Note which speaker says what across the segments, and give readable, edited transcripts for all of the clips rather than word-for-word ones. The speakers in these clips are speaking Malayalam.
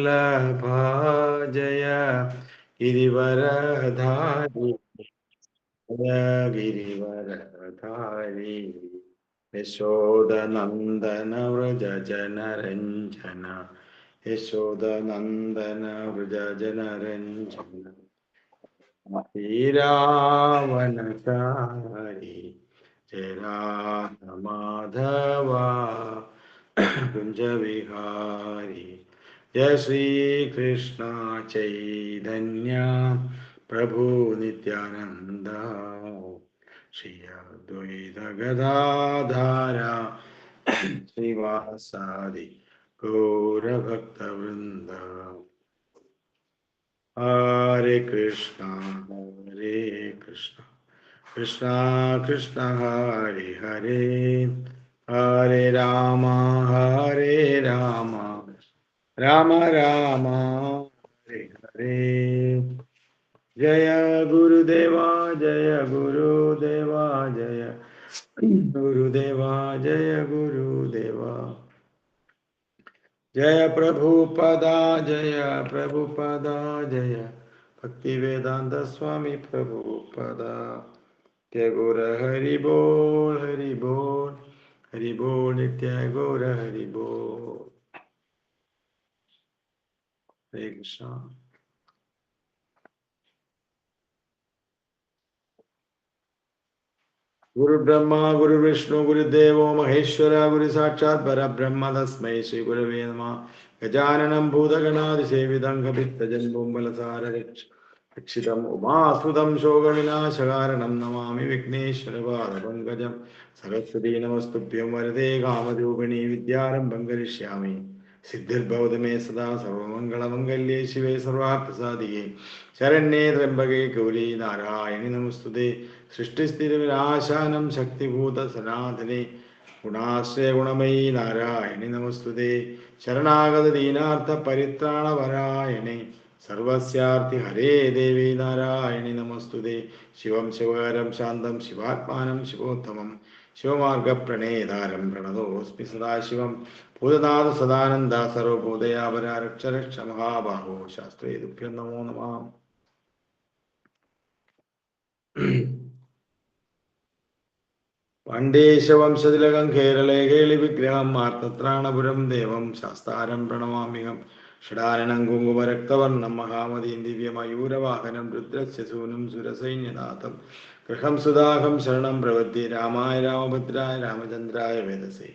Speaker 1: वल्लभा जय गिरिवरधारी जय गिरिवरधारी यशोदनन्दन व्रज जनरञ्जन यशोदनन्दन व्रज जनरञ्जन श्रीरावणचारी जय राम माधवा कुंज विहारी जय श्री कृष्ण चैतन्य प्रभु नित्यानंद श्री अद्वैत गदाधर श्रीवासादि गौरभक्तवृंद हरे कृष्णा कृष्णा कृष्णा हरे हरे हरे राम राम राम हरे हरे जय गुरुदेवा जय गुरुदेवा जय गुरुदेवा जय गुरुदेवा जय प्रभुपदा जय भक्ति वेदांत स्वामी प्रभुपदा नित्य गौर हरि बोल नित्य गौर हरि बोल। हरे कृष्णा। गुरु ब्रह्मा गुरु विष्णु गुरुदेवो महेश्वर गुरु साक्षात् परब्रह्म तस्मै श्री गुरवे नमः। गजाननं भूतगणादिसेवितं कपित्तजम्बुम्बलसाररक्षितम् उमासुतं शोकविनाशकारणं नमामि विघ्नेश्वरपादपङ्कजं। सरस्वती नमस्तुभ्यं वरदे कामरूपिणी विद्यारम्भं करिष्यामि। सिद्धिर्भवतु मे सदा सर्वमङ्गलमङ्गल्ये शिवे सर्वार्थसाधिके शरण्ये त्र्यम्बके गौरी नारायणि नमस्तुते। सृष्टिस्थितिविनाशानं शक्तिभूत सनातने गुणाश्रय गुणमयी नारायणि नमस्तुते। शरणागत दीनार्थ परित्राणपरायणे सर्वस्यार्ति हरे देवी नारायणि नमस्तुते। शिवं शिवकरं शान्तं शिवात्मानं शिवोत्तमं शिवमार्गप्रणेतारं प्रणतोऽस्मि सदाशिवं। भूतनाथ सदानन्द सर्वभूतयापरा रक्ष रक्ष महाबाहो शास्त्रे तुभ्यं नमो नमः। पाण्डेशवंशतिलकं केरले केलिविग्रहं मार्तत्राणपुरं देवं शास्तारं प्रणमाम्यहं। षडाननं कुङ्कुमरक्तवर्णं महामदीं दिव्यमयूरवाहनं रुद्रस्य सूनुं सुरसैन्यनाथं गृहं सुदाहं शरणं प्रपद्ये। रामाय रामभद्राय रामचन्द्राय वेदसे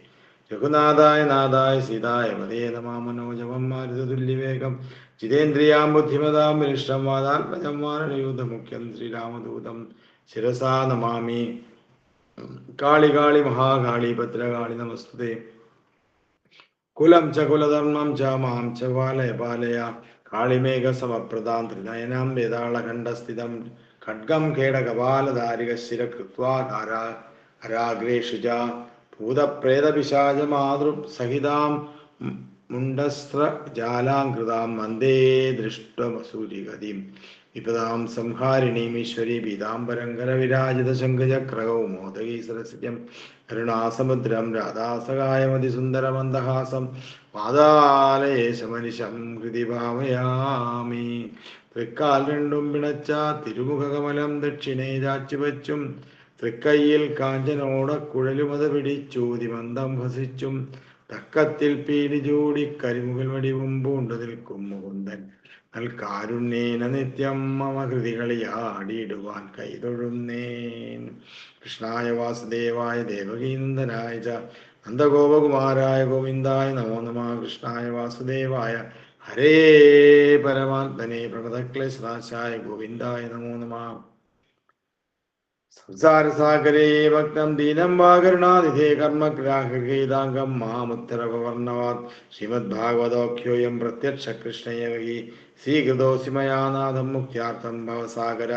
Speaker 1: रघुनाथाय नाथाय सीताय पदे नमः। मनोजवं मारुततुल्यवेगं जितेन्द्रियां बुद्धिमतां वरिष्ठं वातात्मजं वानरयूथमुख्यं श्रीरामदूतं शिरसा नमामि। काळि काळि महाकाळि भद्रकाळि नमस्तुते। कुलं च कुलधर्मं च मां च पालय काळिमेघसमप्रदां त्रिनयनां वेदाळखण्डस्थितं खड्गं खेडकपालधारिकशिर कृत्वा कराग्रेषु च भूतप्रेतपिशाचमातृसहितां मुण्डस्त्रजालाङ्कृतां वन्दे दृष्ट्वसूरिगतिं विपदां संहारिणीमीश्वरी पीताम्बरङ्गरविराजितशङ्खचक्रकौमोदगी सरसिजं करुणासमुद्रं राधासहायमतिसुन्दरमन्दहासं പാതാലയേശമനിശം ഹൃദി ഭാവയാമി. തൃക്കാൽ രണ്ടും പിണച്ച തിരുമുഖകമലം ദക്ഷിണേ ചാച്ചുവച്ചും തൃക്കൈയിൽ കാഞ്ചനോടക്കുഴലുമത പിടിച്ചൂതി മന്ദം ഹസിച്ചും തക്കത്തിൽ പീലി ചൂടി കരിമുകൾ വടിവും പൂണ്ടു നിൽക്കും മുകുന്ദൻ നൽകാരുണ്യേന നിത്യം മമ ഹൃദികളിയാടിയിടുവാൻ കൈതൊഴുന്നേൻ. കൃഷ്ണായ വാസുദേവായ ദേവകീനന്ദനായ ച നന്ദഗോപകുമാരായ ഗോവിന്ദായ നമോ നമഃ. കൃഷ്ണായ വാസുദേവായ ഹരേ പരമാത്മനെ പ്രണതക്ലേശനാശായ ഗോവിന്ദായ നമോ നമഃ. സംസാരസാഗരേ ഭക്തം ദീനം വാ കരുണാനിധേ കർമ്മഗ്രാഹകേതാംഗം മാമുത്തരവർണവാത് ശ്രീമദ്ഭാഗവതോഖ്യോയം പ്രത്യക്ഷ കൃഷ്ണയേവ ഹി സ്വീകൃതോऽസി മയാ നാഥം മുക്ത്യാർത്ഥം ഭവസാഗര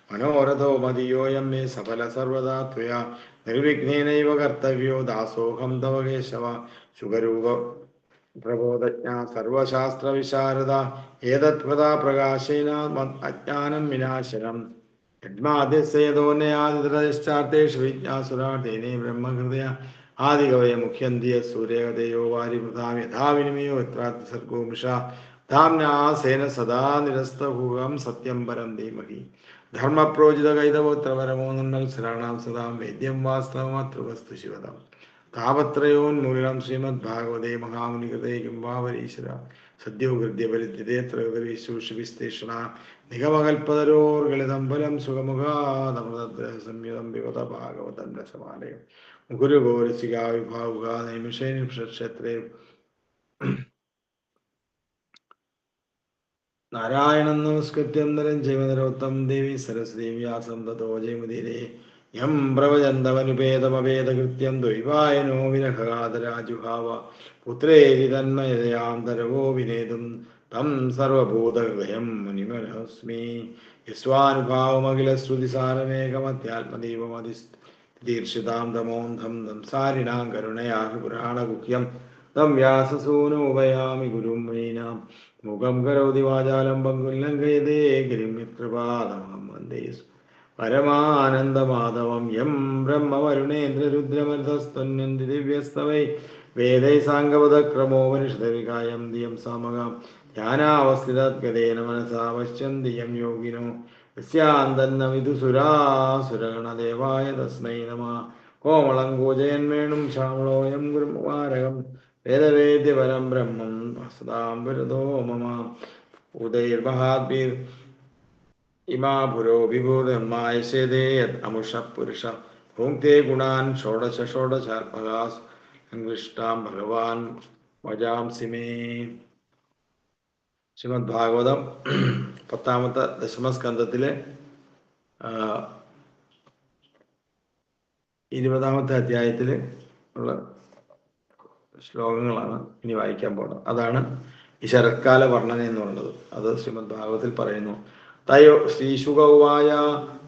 Speaker 1: മനോരഥോ മതിയോയം മേ സഫല സർവദാ ത്വയാ നിർവിഘ്നേനൈവ കർത്തവ്യോ ദാസോഹം തവ കേശവ. ശുകരൂപ പ്രബോധജ്ഞ സർവശാസ്ത്ര വിശാരദ ഏതത്പ്രദാ പ്രകാശേന അജ്ഞാനം വിനാശനം യദ്മാദ്യസേതോന്നയാദിതരശ്ചാർത്തേഷു വിജ്ഞാസുരാർത്തേനേ ബ്രഹ്മഹൃദയ ആദികവയ മുഖ്യന്തിയ സൂര്യകതയോ വാരിമൃതാം യഥാ വിനിമയോ യത്രാർത്ഥ സർഗോ മിഷ धाम्नासेन सदा निरस्तभुवं सत्यं परं धीमहि धर्मप्रोजितकैतवोत्रपरमो नन्मत्सराणां सदा वेद्यं वास्तवमत्र वस्तु शिवदम् तावत्रयोन्मूलनं श्रीमद्भागवते महामुनिकृते किं वा वरीश्वर सद्यो हृद्यपरिद्यते त्रयोदविशूषविस्तेषणा निगमकल्पतरोर्गलितं फलं सुखमुखादमृतद्रसंयुतं पिबत भागवतं रसमालयं गुरुगोरसिका विभावुका नैमिषे निक्षत्रे नारायणं नमस्कृत्यं नरं चैव नरोत्तमं देवी सरस्वतीं व्यासं ततो जयमुदीरये यं प्रवचन्दमनुपेदमवेदकृत्यं द्वैपायनो विरहगादराजुहाव पुत्रेति तन्मयतयां तरवो विनेतुं तं सर्वभूतहृदयं मुनिमनोऽस्मि यस्वानुभावमखिलश्रुतिसारमेकमध्यात्मदीपमधिदीर्षितां तमोऽन्धं संसारिणां करुणया पुराणगुह्यं तं व्याससूनुपयामि गुरुं मुनीनां मुखं करोति वाचालं पङ्गुल्लङ्घयते गिरिं यत्कृपातमहं वन्दे परमानन्दमाधवं यं ब्रह्मवरुणेन्द्ररुद्रमरुतस्तुन्यन्ति दिव्यस्तवै वेदैः साङ्गपदक्रमोपनिषदविकायं धियं सामगां ध्यानावस्थितद्गतेन मनसा पश्यन्ति यं योगिनो यस्यान्तन्न विदुसुरासुरगणदेवाय तस्मै नमः कोमलं कूजयन्वेणुं श्यामलोऽयं गुरुमुबारकं वेदवेद्यपरं ब्रह्मं वसदां विरदो मम उदैर्महाद्भिर् इमा पुरो विभूर्धर्मायसेदे यत् अमुषः पुरुषः भुङ्क्ते गुणान् षोडश षोडशात्मकाः सङ्कृष्टां भगवान् वजांसि मे ശ്രീമദ്ഭാഗവതം 10ാമത്തെ ദശമസ്കന്ധത്തിലെ 20ാമത്തെ അധ്യായത്തിൽ ഉള്ള ശ്ലോകങ്ങളാണ് ഇനി വായിക്കാൻ പോകുന്നത്. അതാണ് ഈ ശരത്കാല വർണ്ണന എന്ന് പറയുന്നത്. അത് ശ്രീമദ്ഭാഗവതത്തിൽ പറയുന്നു. തയോ ശ്രീശുകൗവായ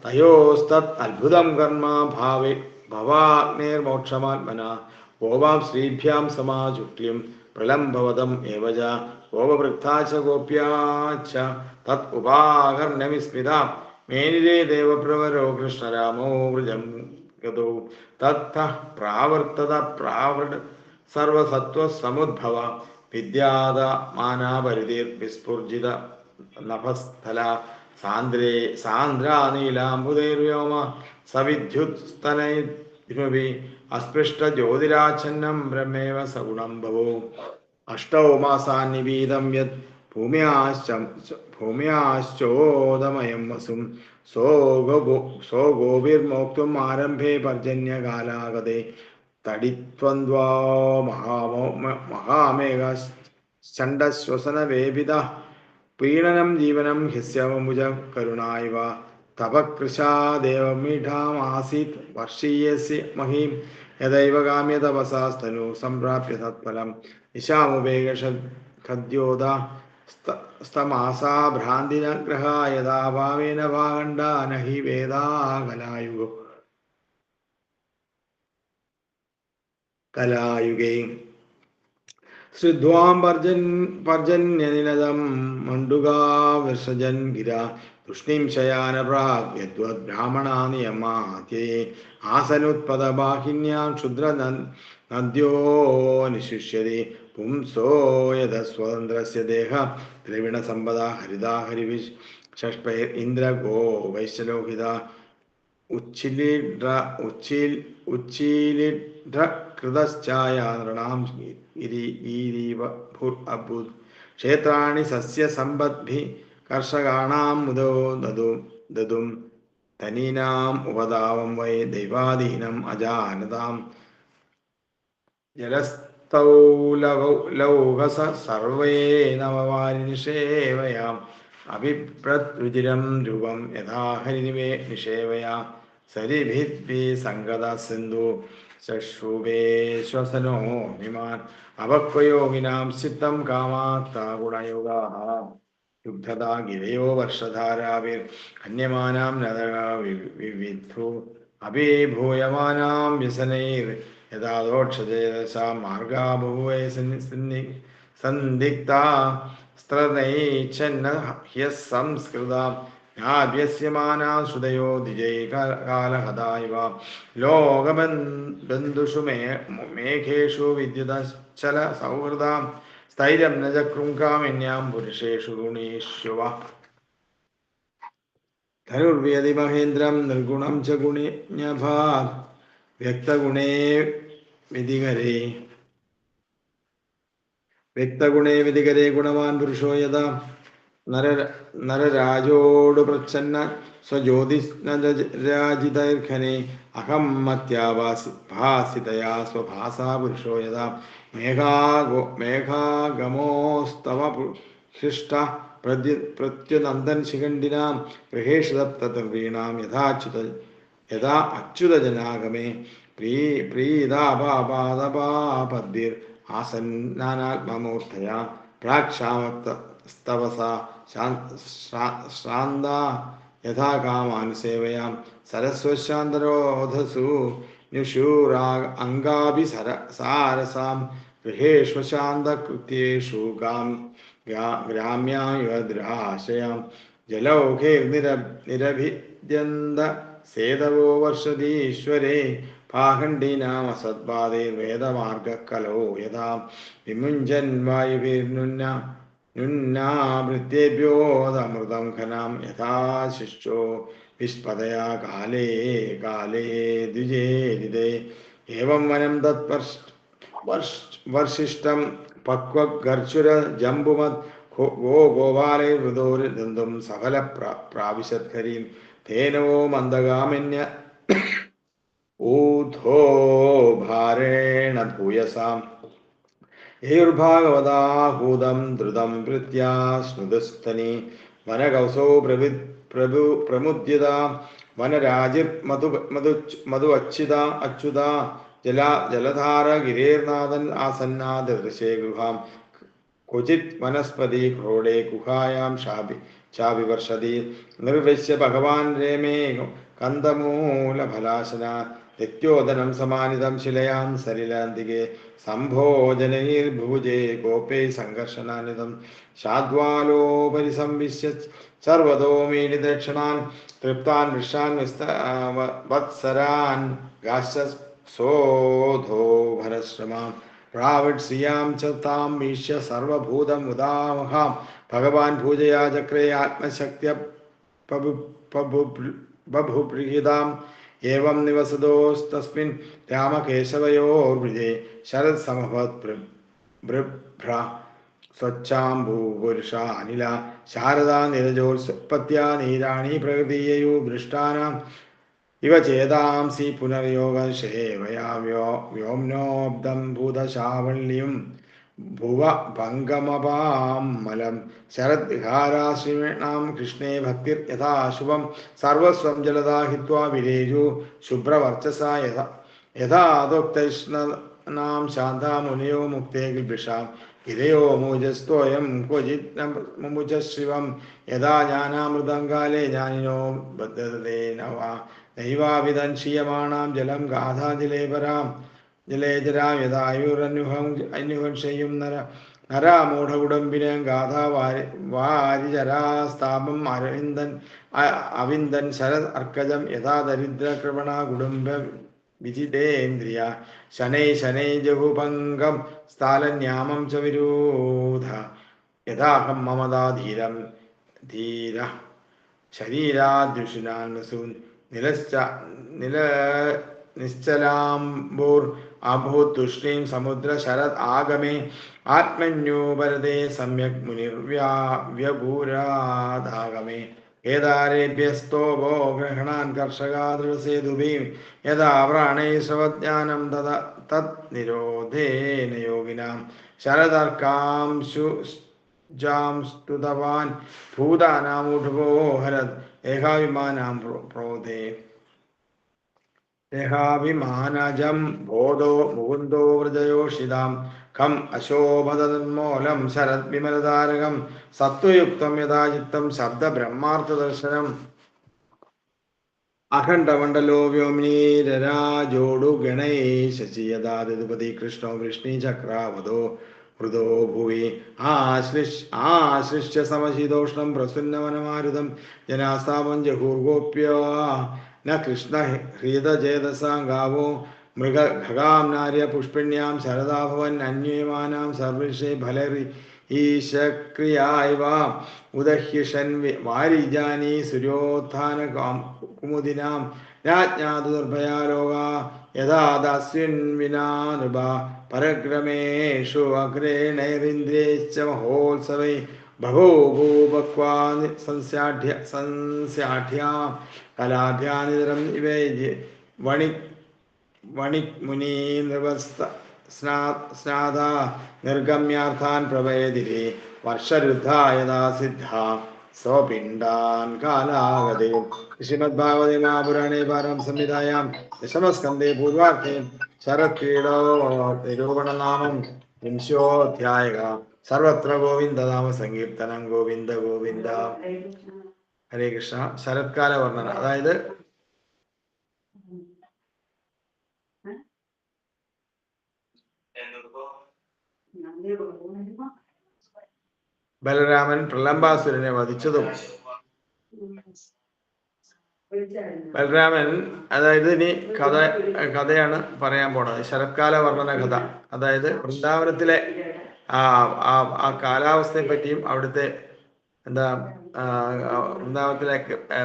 Speaker 1: തയോസ്തത് അത്ഭുതം കർമ്മ ഭാവേ ഭവാഗ്നേർമോക്ഷമാത്മന ഗോവാം ശ്രീഭ്യാം സമാചുക്ല്യം പ്രലംഭവതം ഏവജ ഗോപവൃദ്ധാച ഗോപ്യാച്ച തത് ഉപാകർണ്യവിസ്മിത മേനിരേ ദേവപ്രവരോ കൃഷ്ണരാമോ വൃജം ഗതോ തത്ഥ പ്രാവർത്തത പ്രാവൃട് സർവസത്വസമുദ്ഭവ വിദ്യാത മാനാപരിധിർ വിസ്ഫുർജിത നഭസ്ഥല സാന്ദ്രേ സാന്ദ്രാനീലാംബുദൈർവ്യോമ സവിദ്യുത്സ്തനൈർഭി അസ്പൃഷ്ട ജ്യോതിരാച്ഛന്നം ബ്രഹ്മേവ സഗുണം ഭവോ അഷ്ടൗ മാസാന്നിബീതം യത് ഭൂമ്യാശ്ചോദമയം വസും സോ ഗോപിർമോക്തും ആരംഭേ പർജന്യകാലാഗതേ തടിത്വന്ദ്വാ മഹാമേഘ ചണ്ഡശ്വസനവേപിത പ്രീണനം ജീവനം ഹ്യസ്യമുജ കരുണായിവ തപകൃശാ ദേവമീഠാമാസീത് വർഷീയസ്യ മഹീം യദൈവ കാമ്യ തപസാസ്തനു സംപ്രാപ്യ തത്ഫലം നിശാമുപേക്ഷദ്യോത സ്തമാസാ ഭ്രാന്തിനഗ്രഹ യഥാ ഭാവേന ഭാഗണ്ഡ നഹി വേദാ കലായുഗേ ശ്രുധ്വാം പർജന്യനിലതം മണ്ഡുകാ വിസർജൻ ഗിര തുഷ്ണീം ശയാന പ്രാഗ്യദ്വദ് ബ്രാഹ്മണാ നിയമാത്യേ ആസനുത്പദബാഹിന്യാം ക്ഷുദ്ര നദ്യോ നിശിഷ്യതി പുംസോ യഥസ്വതന്ത്രസ്യ ദേഹ ദ്രവിണസമ്പദ ഹരിതാ ഹരിവിഷ് ഷഷ്പൈർ ഇന്ദ്രഗോ വൈശ്യലോഹിത ഉച്ചീലിഡ്ഢകൃതശ്ചായാ നൃണാം ഗിരീവ ഭുർ അബുദ് ക്ഷേത്രാണി സസ്യസമ്പദ്ഭിः കർഷകാണാം മുദോ ദദും തനീനാം ഉപദാവം വൈ ദൈവാധീനം അജാനതാം ജലസ്ഥൗലൗഹസ സർവേ നവവാരിനിഷേവയാം അഭിപ്രദ്രുചിരം ധ്രുവം യഥാ ഹരിനിവേ നിഷേവയാ സരിഭിദ്ഭി സംഗത സിന്ധു ചക്ഷുഭേ ശ്വസനോ വിമാൻ അപക്വയോഗിനാം ചിത്തം കാമാത്ത ഗുണയുഗാഃ യുഗ്ധതാ ഗിരയോ വർഷധാരാവിർ ഹന്യമാനാം നദകാ വിവിധു അഭിഭൂയമാനാം വ്യസനൈർ യഥാ ദോക്ഷജേതസാ മാർഗാ ബഹുവൈ സന്ദിഗ്ധാ സ്ത്രനൈച്ഛന്ന ഹ്യസംസ്കൃതാ ജ്ഞാഭ്യസ്യമാനാ ശ്രുതയോ ദ്വിജൈ കാലഹതാ ഇവ ലോകബന്ധുഷു മേഘേഷു വിദ്യുതശ്ചല സൗഹൃദാം സ്ഥൈര്യം ന ചക്രും കാമിന്യാം പുരുഷേഷു ഗുണേഷ്വ ധനുർവേദി മഹേന്ദ്രം നിർഗുണം ച ഗുണിന്യഭാത് വ്യക്തഗുണേ വിധികരേ ഗുണവാൻ പുരുഷോ യഥാ നരരാജോട് പ്രച്ഛന്ന സ്വജ്യോതിരാജിതൈർഘനെ അഹം മത്യാഭാസിതയാ സ്വഭാസാ പുരുഷോ യഥാ മേഘാഗമോസ്തവ ഹൃഷ്ട പ്രത്യുനന്ദൻ ശിഖണ്ഡിനാം ഗൃഹേഷു തപ്തീണാം യഥാ അച്യുതജനാഗമേ പ്രീതാപാദപാപദ്ഭിർ ആസന്നാനാത്മമൂർത്തയാ പ്രാക്ഷാമസ്തവസാ ശ്രാന്ത യഥാ കാമാനുസേവയാം സരസ്വശാന്തരോധസു ന്യുഷൂരാ അംഗാഭിസാരസാം ഗൃഹേഷു ശാന്തകൃത്യേഷു ഗ്രാമ്യായുദ്രാശയാം ജലൗഘൈർനിരഭിദ്യന്ത സേതവോ വർഷതീശ്വരേ പാഖണ്ഡീനാമസദ്ബാധൈർവേദമാർഗക്കലോ യഥാ വിമുഞ്ചൻ വായുഭിർനുന്നാവൃത്തേഭ്യോദമൃതം ഘനാം യഥാ ശിഷ്ടോ വിസ്പതയാ കാലേ കാലേ ദ്വിജേരിതേ ഏവം വനം തത് വർഷിഷ്ടം പക്വഗർച്ചുര ജംബുമത് ഗോപാലൈർവൃതോരുദന്തും സഫല പ്രാവിശത്കരീം തേനവോ മന്ദഗാമിന്യ ഊധോ ഭാരേണ ഭൂയസാം യേർഭാഗവതാഹൂതം ദ്രുതം വൃത്യാ സ്നുതസ്തനി വനകൗസോ പ്രമുദ്യത വനരാജിർ മധു അച്യുത ജലധാര ഗിരേർനാഥൻ ആസന്നാ ദൃശേ ഗൃഹാം ക്വചിത് വനസ്പതി ക്രോഡേ ഗുഹായാം ചാവിവർഷതി നിർവിശ്യ ഭഗവാൻ രേമേ കന്ദമൂലഫലാശന രക്യോദനം സമാനിതം ശിലയാം സലിലാന്തികെ സംഭോജനൈർഭുജേ ഗോപേ സംഘർഷനാനിതം ശാദ്വാലോപരി സംവിശ്യ സർവതോ മീനിദക്ഷണാൻ തൃപ്താൻ വൃഷാൻ വത്സരാൻ ഗാശോധോ ഭരശ്രമാം പ്രാവിഡ്സിയാം ച താം വീക്ഷ്യ സർവഭൂതം ഉദാമഹാം ഭഗവാൻ പൂജയാ ചക്രേ ആത്മശക്തിയ ബഭുപ്രീതാം ഏവം നിവസതോസ്തസ്മിൻ രാമകേശവയോർവൃജേ ശരത് സമഭവത് ബൃഭ്ര സ്വച്ഛാംഭൂപുരുഷ അനില ശാരദാ നിരജോത്പത്യാ നീരാണി പ്രകൃതിയു ദൃഷ്ടാനാം ഇവ ചേതാംസി പുനർയോഗശേവയാ വ്യോംനോബ്ദം ഭൂതശാവള്ളിയും ഭുവ ഭംഗമപാമലം ശരദ്ഹാരാശ്രീണാം കൃഷ്ണേ ഭക്തിർ യഥാശുഭം സർവസ്വം ജലദാഹിത്വാ വിരേജു ശുഭ്രവർച്ചസാ യഥാദോക്തൈഷ്ണാം ശാന്താ മുനയോ മുക്തേ ഗിൽഭിഷാം ഗിരയോ മൂജസ്തോയം ക്വചിത് മുമുജശ്രിവം യഥാ ജ്ഞാനാമൃതം കാലേ ജ്ഞാനിനോ ബദ്ധതേ നൈവാവിധൻ ക്ഷീയമാണാം ജലം ഗാഥാജലേപരാം ജലേജരാം യഥായുരന്യുഹംശയും നരാമൂഢകുടംബിനം ഗാഥാ വാരിചരാസ്താപം അവിന്ദൻ ശരത് അർക്കജം യഥാ ദരിദ്രകൃപണ കുടുംബ വിജിതേന്ദ്രിയ ശനൈ ജഹുപങ്കം സ്ഥാലന്യാമം ച വിരൂധ യഥാഹം മമതാധീരം ധീര ശരീരാദ്യുഷിനാൻ വസൂൻ നിശ്ചലാംബൂർ അഭൂത് തുഷ്ണീം സമുദ്ര ശരത് ആഗമേ ആത്മന്യൂപരതേ സമ്യക് മുനിർവ്യഭൂരാധാഗമേ കേദാരേഭ്യസ്തോഭോ ഗ്രഹണാൻ കർഷകാദൃസേതുഭീം യഥാ പ്രാണൈ ശ്രവജ്ഞാനം തത് നിരോധേന യോഗിനാം ശരദർക്കാംശുജാം സ്തുതവാൻ ഭൂതാനാമൂഢവോ ഹരത് ഏകാഭിമാനാം പ്രോധേ ദേഹാഭിമാനജം ബോധോ മുകുന്ദോ വ്രജയോഷിതാം ഖം അശോഭതന്മൂലം ശരത് വിമലതാരകം സത്വയുക്തം യഥാചിത്തം ശബ്ദ ബ്രഹ്മാർത്ഥദർശനം അഖണ്ഡമണ്ഡലോ വ്യോമിനീരരാജോടു ഗണൈ ശശി യഥാ ദ്വിപതി കൃഷ്ണോ വൃഷ്ണീചക്രാവതോ ഹൃദോ ഭുവി ആശ്ലിഷ്യ സമശീതോഷ്ണം പ്രസുന്നവനമാരുതം ജനാസ്ഥാപം ജഹൂർഗോപ്യ ന കൃഷ്ണ ഹൃദചേതസാ ഗാവോ മൃഗ ഖഗാം നാര്യ പുഷ്പിണ്യാം ശരദാഭവൻ അന്യമാനാം സർവൃഷേ ഫലറി ഈശക്രിയായവ ഉദഹ്യഷൻ വാരിജാനി സൂര്യോത്ഥാന കുമുദിനാം രാജ്ഞാതു നിർഭയാ ലോക യഥാ ദാസ്യൻ വിനാ നൃപ പരക്രമേഷു അഗ്രേണൈരിന്ദ്രേശ്ച മഹോത്സവൈ ബഭൂഭൂപക്വാ സംസ്യാഠ്യാം കലാഭ്യാനിതരം ഇവേ വണി വണിമുനി സ്നാത നിർഗമ്യാർത്ഥാൻ പ്രവേദിരെ വർഷരുദ്ധായതാ സിദ്ധ സ്വപിണ്ഡാൻ കാലാഗതേ. ശ്രീമദ്ഭാഗവതേ മഹാപുരാണേ പാരം സംഹിതായാം ദശമസ്കന്ധേ പൂർവാർത്ഥേ ശരത്ക്രീഡോ നിരൂപണനാമം വിംശോധ്യായഃ. സർവത്ര ഗോവിന്ദനാമ സങ്കീർത്തനം. ഗോവിന്ദ ഗോവിന്ദ. ഹരേ കൃഷ്ണ. ശരത്കാല വർണ്ണന, അതായത് ബലരാമൻ പ്രലംബാസുരനെ വധിച്ചതും ബലരാമൻ, അതായത് ഇനി കഥയാണ് പറയാൻ പോണത്. ശരത്കാല വർണ്ണന കഥ, അതായത് വൃന്ദാവനത്തിലെ ആ കാലാവസ്ഥയെ പറ്റിയും അവിടുത്തെ എന്താ വൃന്ദാവനത്തിലെ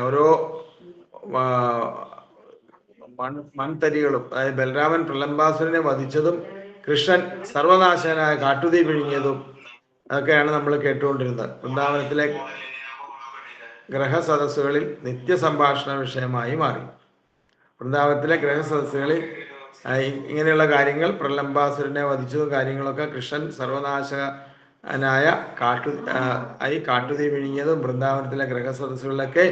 Speaker 1: ഓരോ മൺതരികളും, അതായത് ബലരാമൻ പ്രലംബാസുരനെ വധിച്ചതും കൃഷ്ണൻ സർവനാശനായ കാട്ടുതീ പിഴുങ്ങിയതും അതൊക്കെയാണ് നമ്മൾ കേട്ടുകൊണ്ടിരുന്നത്. വൃന്ദാവനത്തിലെ ഗ്രഹസദസ്സുകളിൽ നിത്യസംഭാഷണ വിഷയമായി മാറി. വൃന്ദാവനത്തിലെ ഗ്രഹസദസ്സുകളിൽ ഇങ്ങനെയുള്ള കാര്യങ്ങൾ, പ്രലംബാസുരനെ വധിച്ചതും കാര്യങ്ങളൊക്കെ കൃഷ്ണൻ സർവനാശനായ കാട്ടുതീ വിഴുങ്ങിയതും വൃന്ദാവനത്തിലെ ഗ്രഹസദസ്സുകളിലൊക്കെ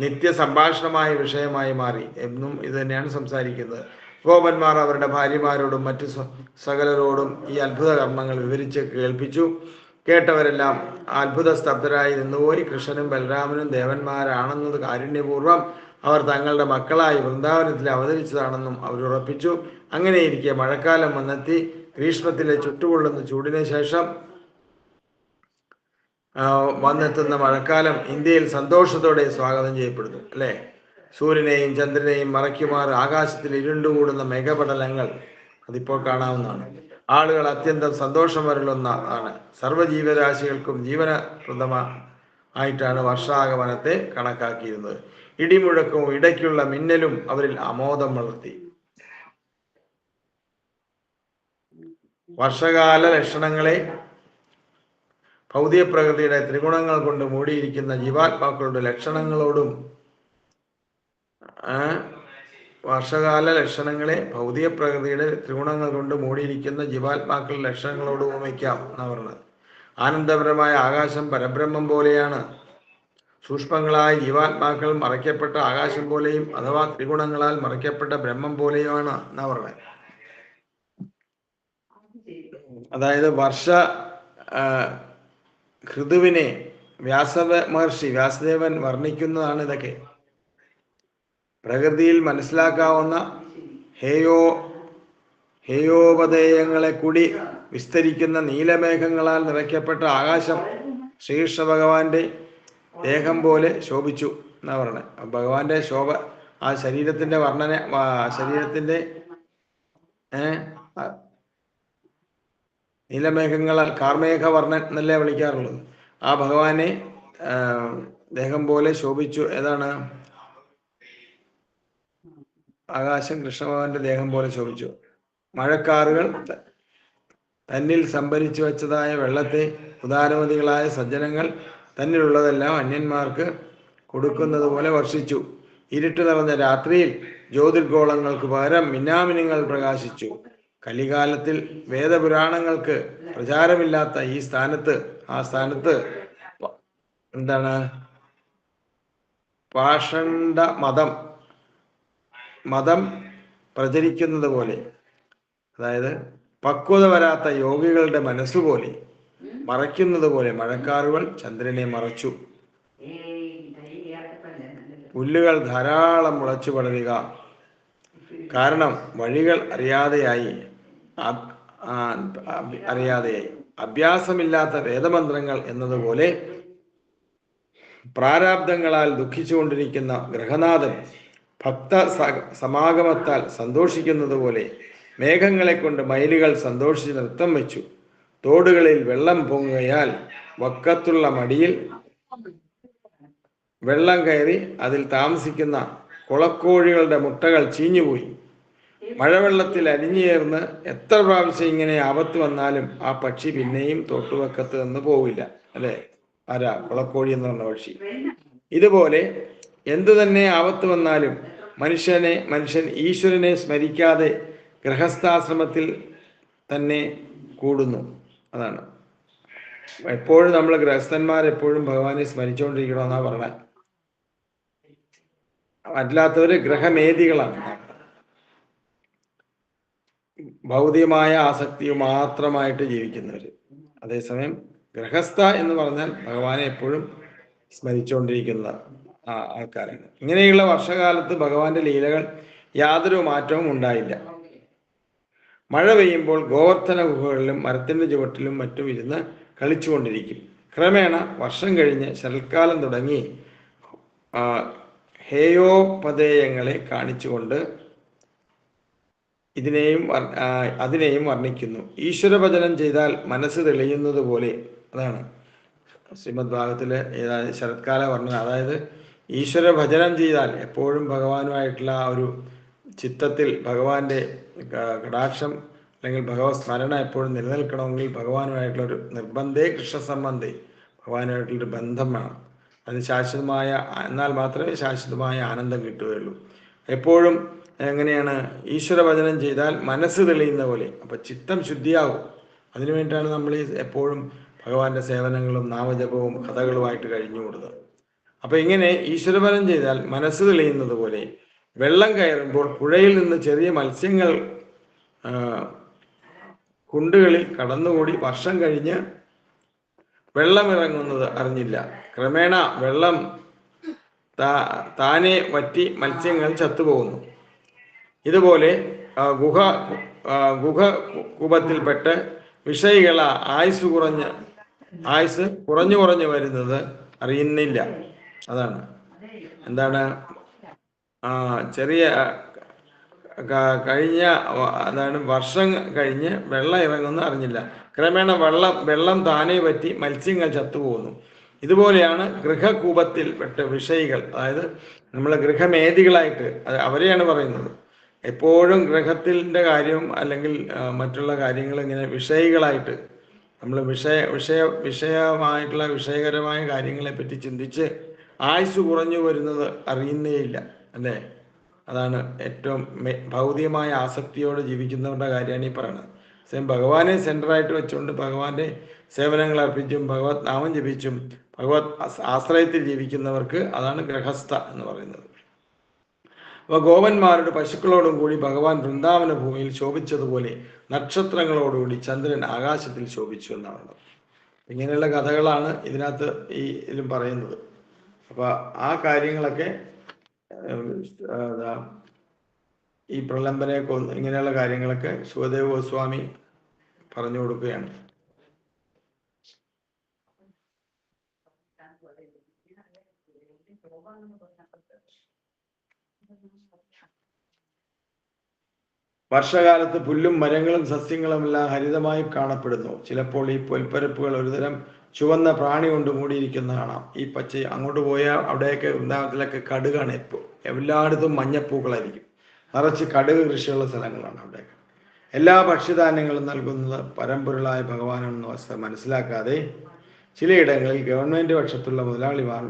Speaker 1: നിത്യസംഭാഷണമായ വിഷയമായി മാറി എന്നും ഇത് തന്നെയാണ് സംസാരിക്കുന്നത്. ഗോപന്മാർ അവരുടെ ഭാര്യമാരോടും മറ്റു സകലരോടും ഈ അത്ഭുത കർമ്മങ്ങൾ വിവരിച്ച് കേൾപ്പിച്ചു. കേട്ടവരെല്ലാം അത്ഭുത സ്തബ്ധരായി നിന്നുപോയി. കൃഷ്ണനും ബലരാമനും ദേവന്മാരാണെന്നത് കാരുണ്യപൂർവ്വം അവർ തങ്ങളുടെ മക്കളായി വൃന്ദാവനത്തിൽ അവതരിച്ചതാണെന്നും അവർ ഉറപ്പിച്ചു. അങ്ങനെയിരിക്കെ മഴക്കാലം വന്നെത്തി. ഗ്രീഷ്മത്തിലെ ചുട്ടുകൊള്ളുന്ന ചൂടിന് ശേഷം വന്നെത്തുന്ന മഴക്കാലം ഇന്ത്യയിൽ സന്തോഷത്തോടെ സ്വാഗതം ചെയ്യപ്പെടുന്നു, അല്ലേ? സൂര്യനെയും ചന്ദ്രനെയും മറയ്ക്കുമാർ ആകാശത്തിൽ ഇരുണ്ടുകൂടുന്ന മേഘപടലങ്ങൾ അതിപ്പോൾ കാണാവുന്നതാണ്. ആളുകൾ അത്യന്തം സന്തോഷം വരളുന്നതാണ്. സർവ്വജീവരാശികൾക്കും ജീവനപ്രദമായിട്ടാണ് വർഷാഗമനത്തെ കണക്കാക്കിയിരുന്നത്. ഇടിമുഴക്കവും ഇടയ്ക്കുള്ള മിന്നലും അവരിൽ ആമോദം വളർത്തി. വർഷകാല ലക്ഷണങ്ങളെ ഭൗതിക പ്രകൃതിയുടെ ത്രിഗുണങ്ങൾ കൊണ്ട് മൂടിയിരിക്കുന്ന ജീവാത്മാക്കളുടെ ലക്ഷണങ്ങളോടും വർഷകാല ലക്ഷണങ്ങളെ ഭൗതിക പ്രകൃതിയുടെ ത്രിഗുണങ്ങൾ കൊണ്ട് മൂടിയിരിക്കുന്ന ജീവാത്മാക്കളുടെ ലക്ഷണങ്ങളോട് ഉപമിക്കാം എന്നാണ് പറഞ്ഞത്. ആനന്ദപരമായ ആകാശം പരബ്രഹ്മം പോലെയാണ്. സൂക്ഷ്മങ്ങളായ ജീവാത്മാക്കൾ മറയ്ക്കപ്പെട്ട ആകാശം പോലെയും അഥവാ ത്രിഗുണങ്ങളാൽ മറയ്ക്കപ്പെട്ട ബ്രഹ്മം പോലെയുമാണ് എന്നാ പറഞ്ഞത്. അതായത് ഋതുവിനെ വ്യാസദേവൻ വർണ്ണിക്കുന്നതാണ് ഇതൊക്കെ. പ്രകൃതിയിൽ മനസ്സിലാക്കാവുന്ന ഹേയോപദേയങ്ങളെ കൂടി വിസ്തരിക്കുന്ന നീലമേഘങ്ങളാൽ നിറയ്ക്കപ്പെട്ട ആകാശം ശ്രീകൃഷ്ണ ഭഗവാന്റെ ദേഹം പോലെ ശോഭിച്ചു എന്നാ പറഞ്ഞത്. ഭഗവാന്റെ ശോഭ, ആ ശരീരത്തിന്റെ വർണ്ണന, ശരീരത്തിന്റെ നീലമേഘങ്ങളാൽ കാർമേഘ വർണ്ണൻ എന്നല്ലേ വിളിക്കാറുള്ളത്. ആ ഭഗവാനെ ദേഹം പോലെ ശോഭിച്ചു. ഏതാണ്? ആകാശം കൃഷ്ണഭഗവാന്റെ ദേഹം പോലെ ശോഭിച്ചു. മഴക്കാറുകൾ തന്നിൽ സംഭരിച്ചു വെച്ചതായ വെള്ളത്തെ ഉദാരമതികളായ സജ്ജനങ്ങൾ തന്നിലുള്ളതെല്ലാം അന്യന്മാർക്ക് കൊടുക്കുന്നത് പോലെ വർഷിച്ചു. ഇരുട്ട് നിറഞ്ഞ രാത്രിയിൽ ജ്യോതിർഗോളങ്ങൾക്ക് പകരം മിന്നാമിനുങ്ങൾ പ്രകാശിച്ചു. കലികാലത്തിൽ വേദപുരാണങ്ങൾക്ക് പ്രചാരമില്ലാത്ത ആ സ്ഥാനത്ത് എന്താണ്? പാഷണ്ഡ മതം പ്രചരിക്കുന്നത് പോലെ, അതായത് പക്വത വരാത്ത യോഗികളുടെ മനസ്സുപോലെ മറയ്ക്കുന്നത് പോലെ മഴക്കാറുകൾ ചന്ദ്രനെ മറച്ചു. പുല്ലുകൾ ധാരാളം മുളച്ചു പടരുക. കാരണം വഴികൾ അറിയാതെയായി. അഭ്യാസമില്ലാത്ത വേദമന്ത്രങ്ങൾ എന്നതുപോലെ പ്രാരാബ്ദങ്ങളാൽ ദുഃഖിച്ചുകൊണ്ടിരിക്കുന്ന ഗ്രഹനാഥൻ ഭക്ത സമാഗമത്താൽ സന്തോഷിക്കുന്നത് പോലെ മേഘങ്ങളെ കൊണ്ട് മയിലുകൾ സന്തോഷിച്ച് നൃത്തം വെച്ചു. തോടുകളിൽ വെള്ളം പൊങ്ങുകയാൽ വക്കത്തുള്ള മടിയിൽ വെള്ളം കയറി അതിൽ താമസിക്കുന്ന കുളക്കോഴികളുടെ മുട്ടകൾ ചീഞ്ഞുപോയി. മഴവെള്ളത്തിൽ അലിഞ്ഞുചേർന്ന് എത്ര പ്രാവശ്യം ഇങ്ങനെ ആപത്ത് വന്നാലും ആ പക്ഷി പിന്നെയും തൊട്ടുവക്കത്ത് നിന്ന് പോവില്ല. അല്ലെ? ആരാ? കുളക്കോഴി എന്ന് പറഞ്ഞ പക്ഷി. ഇതുപോലെ എന്തു തന്നെ ആപത്ത് വന്നാലും മനുഷ്യൻ ഈശ്വരനെ സ്മരിക്കാതെ ഗൃഹസ്ഥാശ്രമത്തിൽ തന്നെ കൂടുന്നു. അതാണ് എപ്പോഴും നമ്മൾ ഗൃഹസ്ഥന്മാരെപ്പോഴും ഭഗവാനെ സ്മരിച്ചുകൊണ്ടിരിക്കണമെന്നാ പറഞ്ഞാൽ. അല്ലാത്തവര് ഗ്രഹമേദികളാണ്, ഭൗതികമായ ആസക്തി മാത്രമായിട്ട് ജീവിക്കുന്നവര്. അതേസമയം ഗൃഹസ്ഥ എന്ന് പറഞ്ഞാൽ ഭഗവാനെ എപ്പോഴും സ്മരിച്ചുകൊണ്ടിരിക്കുന്ന ആൾക്കാരാണ്. ഇങ്ങനെയുള്ള വർഷകാലത്ത് ഭഗവാന്റെ ലീലകൾ യാതൊരു മാറ്റവും ഉണ്ടായില്ല. മഴ പെയ്യുമ്പോൾ ഗോവർദ്ധന ഗുഹകളിലും മരത്തിന്റെ ചുവട്ടിലും മറ്റും ഇരുന്ന് കളിച്ചുകൊണ്ടിരിക്കും. ക്രമേണ വർഷം കഴിഞ്ഞ് ശരത്കാലം തുടങ്ങി ഹേയോപദേയങ്ങളെ കാണിച്ചുകൊണ്ട് അതിനെയും വർണ്ണിക്കുന്നു. ഈശ്വരഭജനം ചെയ്താൽ മനസ്സ് തെളിയുന്നത് പോലെ. അതാണ് ശ്രീമദ് ഭാഗവത്തിലെ ശരത്കാല വർണ്ണന. അതായത് ഈശ്വര ഭജനം ചെയ്താൽ എപ്പോഴും ഭഗവാനുമായിട്ടുള്ള ആ ഒരു ചിത്തത്തിൽ ഭഗവാന്റെ കടാക്ഷം അല്ലെങ്കിൽ ഭഗവത് സ്മരണ എപ്പോഴും നിലനിൽക്കണമെങ്കിൽ ഭഗവാനുമായിട്ടുള്ളൊരു നിർബന്ധേ കൃഷ്ണസംബന്ധേ, ഭഗവാനുമായിട്ടുള്ളൊരു ബന്ധം വേണം. അതിന് ശാശ്വതമായ, എന്നാൽ മാത്രമേ ശാശ്വതമായ ആനന്ദം കിട്ടുകയുള്ളൂ. എപ്പോഴും എങ്ങനെയാണ്? ഈശ്വര ഭജനം ചെയ്താൽ മനസ്സ് തെളിയുന്ന പോലെ. അപ്പൊ ചിത്തം ശുദ്ധിയാകും. അതിനു വേണ്ടിയിട്ടാണ് നമ്മൾ എപ്പോഴും ഭഗവാന്റെ സേവനങ്ങളും നാമജപവും കഥകളുമായിട്ട് കഴിഞ്ഞുകൂടുന്നത്. അപ്പൊ ഇങ്ങനെ ഈശ്വരഭജനം ചെയ്താൽ മനസ്സ് തെളിയുന്നത് പോലെ വെള്ളം കയറുമ്പോൾ പുഴയിൽ നിന്ന് ചെറിയ മത്സ്യങ്ങൾ കുണ്ടുകളിൽ കടന്നുകൂടി വർഷം കഴിഞ്ഞ് വെള്ളം ഇറങ്ങുന്നത് അറിഞ്ഞില്ല. ക്രമേണ വെള്ളം താനെ വറ്റി മത്സ്യങ്ങൾ ചത്തുപോകുന്നു. ഇതുപോലെ ഗുഹ കൂപത്തിൽപ്പെട്ട് വിഷയികള ആയുസ് കുറഞ്ഞു വരുന്നത് അറിയുന്നില്ല. അതാണ് എന്താണ് ചെറിയ അതാണ് വർഷം കഴിഞ്ഞ് വെള്ളം ഇറങ്ങുന്ന അറിഞ്ഞില്ല. ക്രമേണ വെള്ളം താനെ പറ്റി മത്സ്യങ്ങൾ ചത്തുപോകുന്നു. ഇതുപോലെയാണ് ഗൃഹകൂപത്തിൽ പെട്ട വിഷയികൾ, അതായത് നമ്മൾ ഗൃഹമേദികളായിട്ട് അവരെയാണ് പറയുന്നത്. എപ്പോഴും ഗൃഹത്തിൻ്റെ കാര്യം അല്ലെങ്കിൽ മറ്റുള്ള കാര്യങ്ങൾ ഇങ്ങനെ വിഷയികളായിട്ട് നമ്മൾ വിഷയമായിട്ടുള്ള വിഷയകരമായ കാര്യങ്ങളെ പറ്റി ചിന്തിച്ച് ആയുസ് കുറഞ്ഞു വരുന്നത് അറിയുന്നേയില്ല. അല്ലേ? അതാണ് ഏറ്റവും ഭൗതികമായ ആസക്തിയോടെ ജീവിക്കുന്നവരുടെ കാര്യമാണ് ഈ പറയുന്നത്. ഭഗവാനെ സെന്ററായിട്ട് വെച്ചുകൊണ്ട് ഭഗവാന്റെ സേവനങ്ങൾ അർപ്പിച്ചും ഭഗവത് നാമം ജപിച്ചും ഭഗവത് ആശ്രയത്തിൽ ജീവിക്കുന്നവർക്ക് അതാണ് ഗൃഹസ്ഥ എന്ന് പറയുന്നത്. അപ്പോൾ ഗോപന്മാരുടെ പശുക്കളോടും കൂടി ഭഗവാൻ വൃന്ദാവന ഭൂമിയിൽ ശോഭിച്ചതുപോലെ നക്ഷത്രങ്ങളോടുകൂടി ചന്ദ്രൻ ആകാശത്തിൽ ശോഭിച്ചു എന്നാണ്. ഇങ്ങനെയുള്ള കഥകളാണ് ഇതിലും പറയുന്നത്. അപ്പൊ ആ കാര്യങ്ങളൊക്കെ ഈ പ്രലംബനെ ഇങ്ങനെയുള്ള കാര്യങ്ങളൊക്കെ ശിവദേവ ഗോസ്വാമി പറഞ്ഞു കൊടുക്കുകയാണ്. വർഷകാലത്ത് പുല്ലും മരങ്ങളും സസ്യങ്ങളും എല്ലാം ഹരിതമായി കാണപ്പെടുന്നു. ചിലപ്പോൾ ഈ പുൽപ്പരപ്പുകൾ ഒരുതരം ചുവന്ന പ്രാണി കൊണ്ട് മൂടിയിരിക്കുന്ന കാണാം. ഈ പച്ച അങ്ങോട്ട് പോയാൽ അവിടെയൊക്കെ വൃന്ദാവനത്തിലൊക്കെ കടുകാണ്. ഇപ്പോൾ എല്ലായിടത്തും മഞ്ഞപ്പൂക്കളായിരിക്കും. നിറച്ച് കടുക് കൃഷിയുള്ള സ്ഥലങ്ങളാണ് അവിടെയൊക്കെ. എല്ലാ ഭക്ഷ്യധാന്യങ്ങളും നൽകുന്നത് പരമ്പൊരുളായ ഭഗവാനാണെന്ന് മനസ്സിലാക്കാതെ ചിലയിടങ്ങളിൽ ഗവൺമെന്റ് പക്ഷത്തുള്ള മുതലാളിമാർ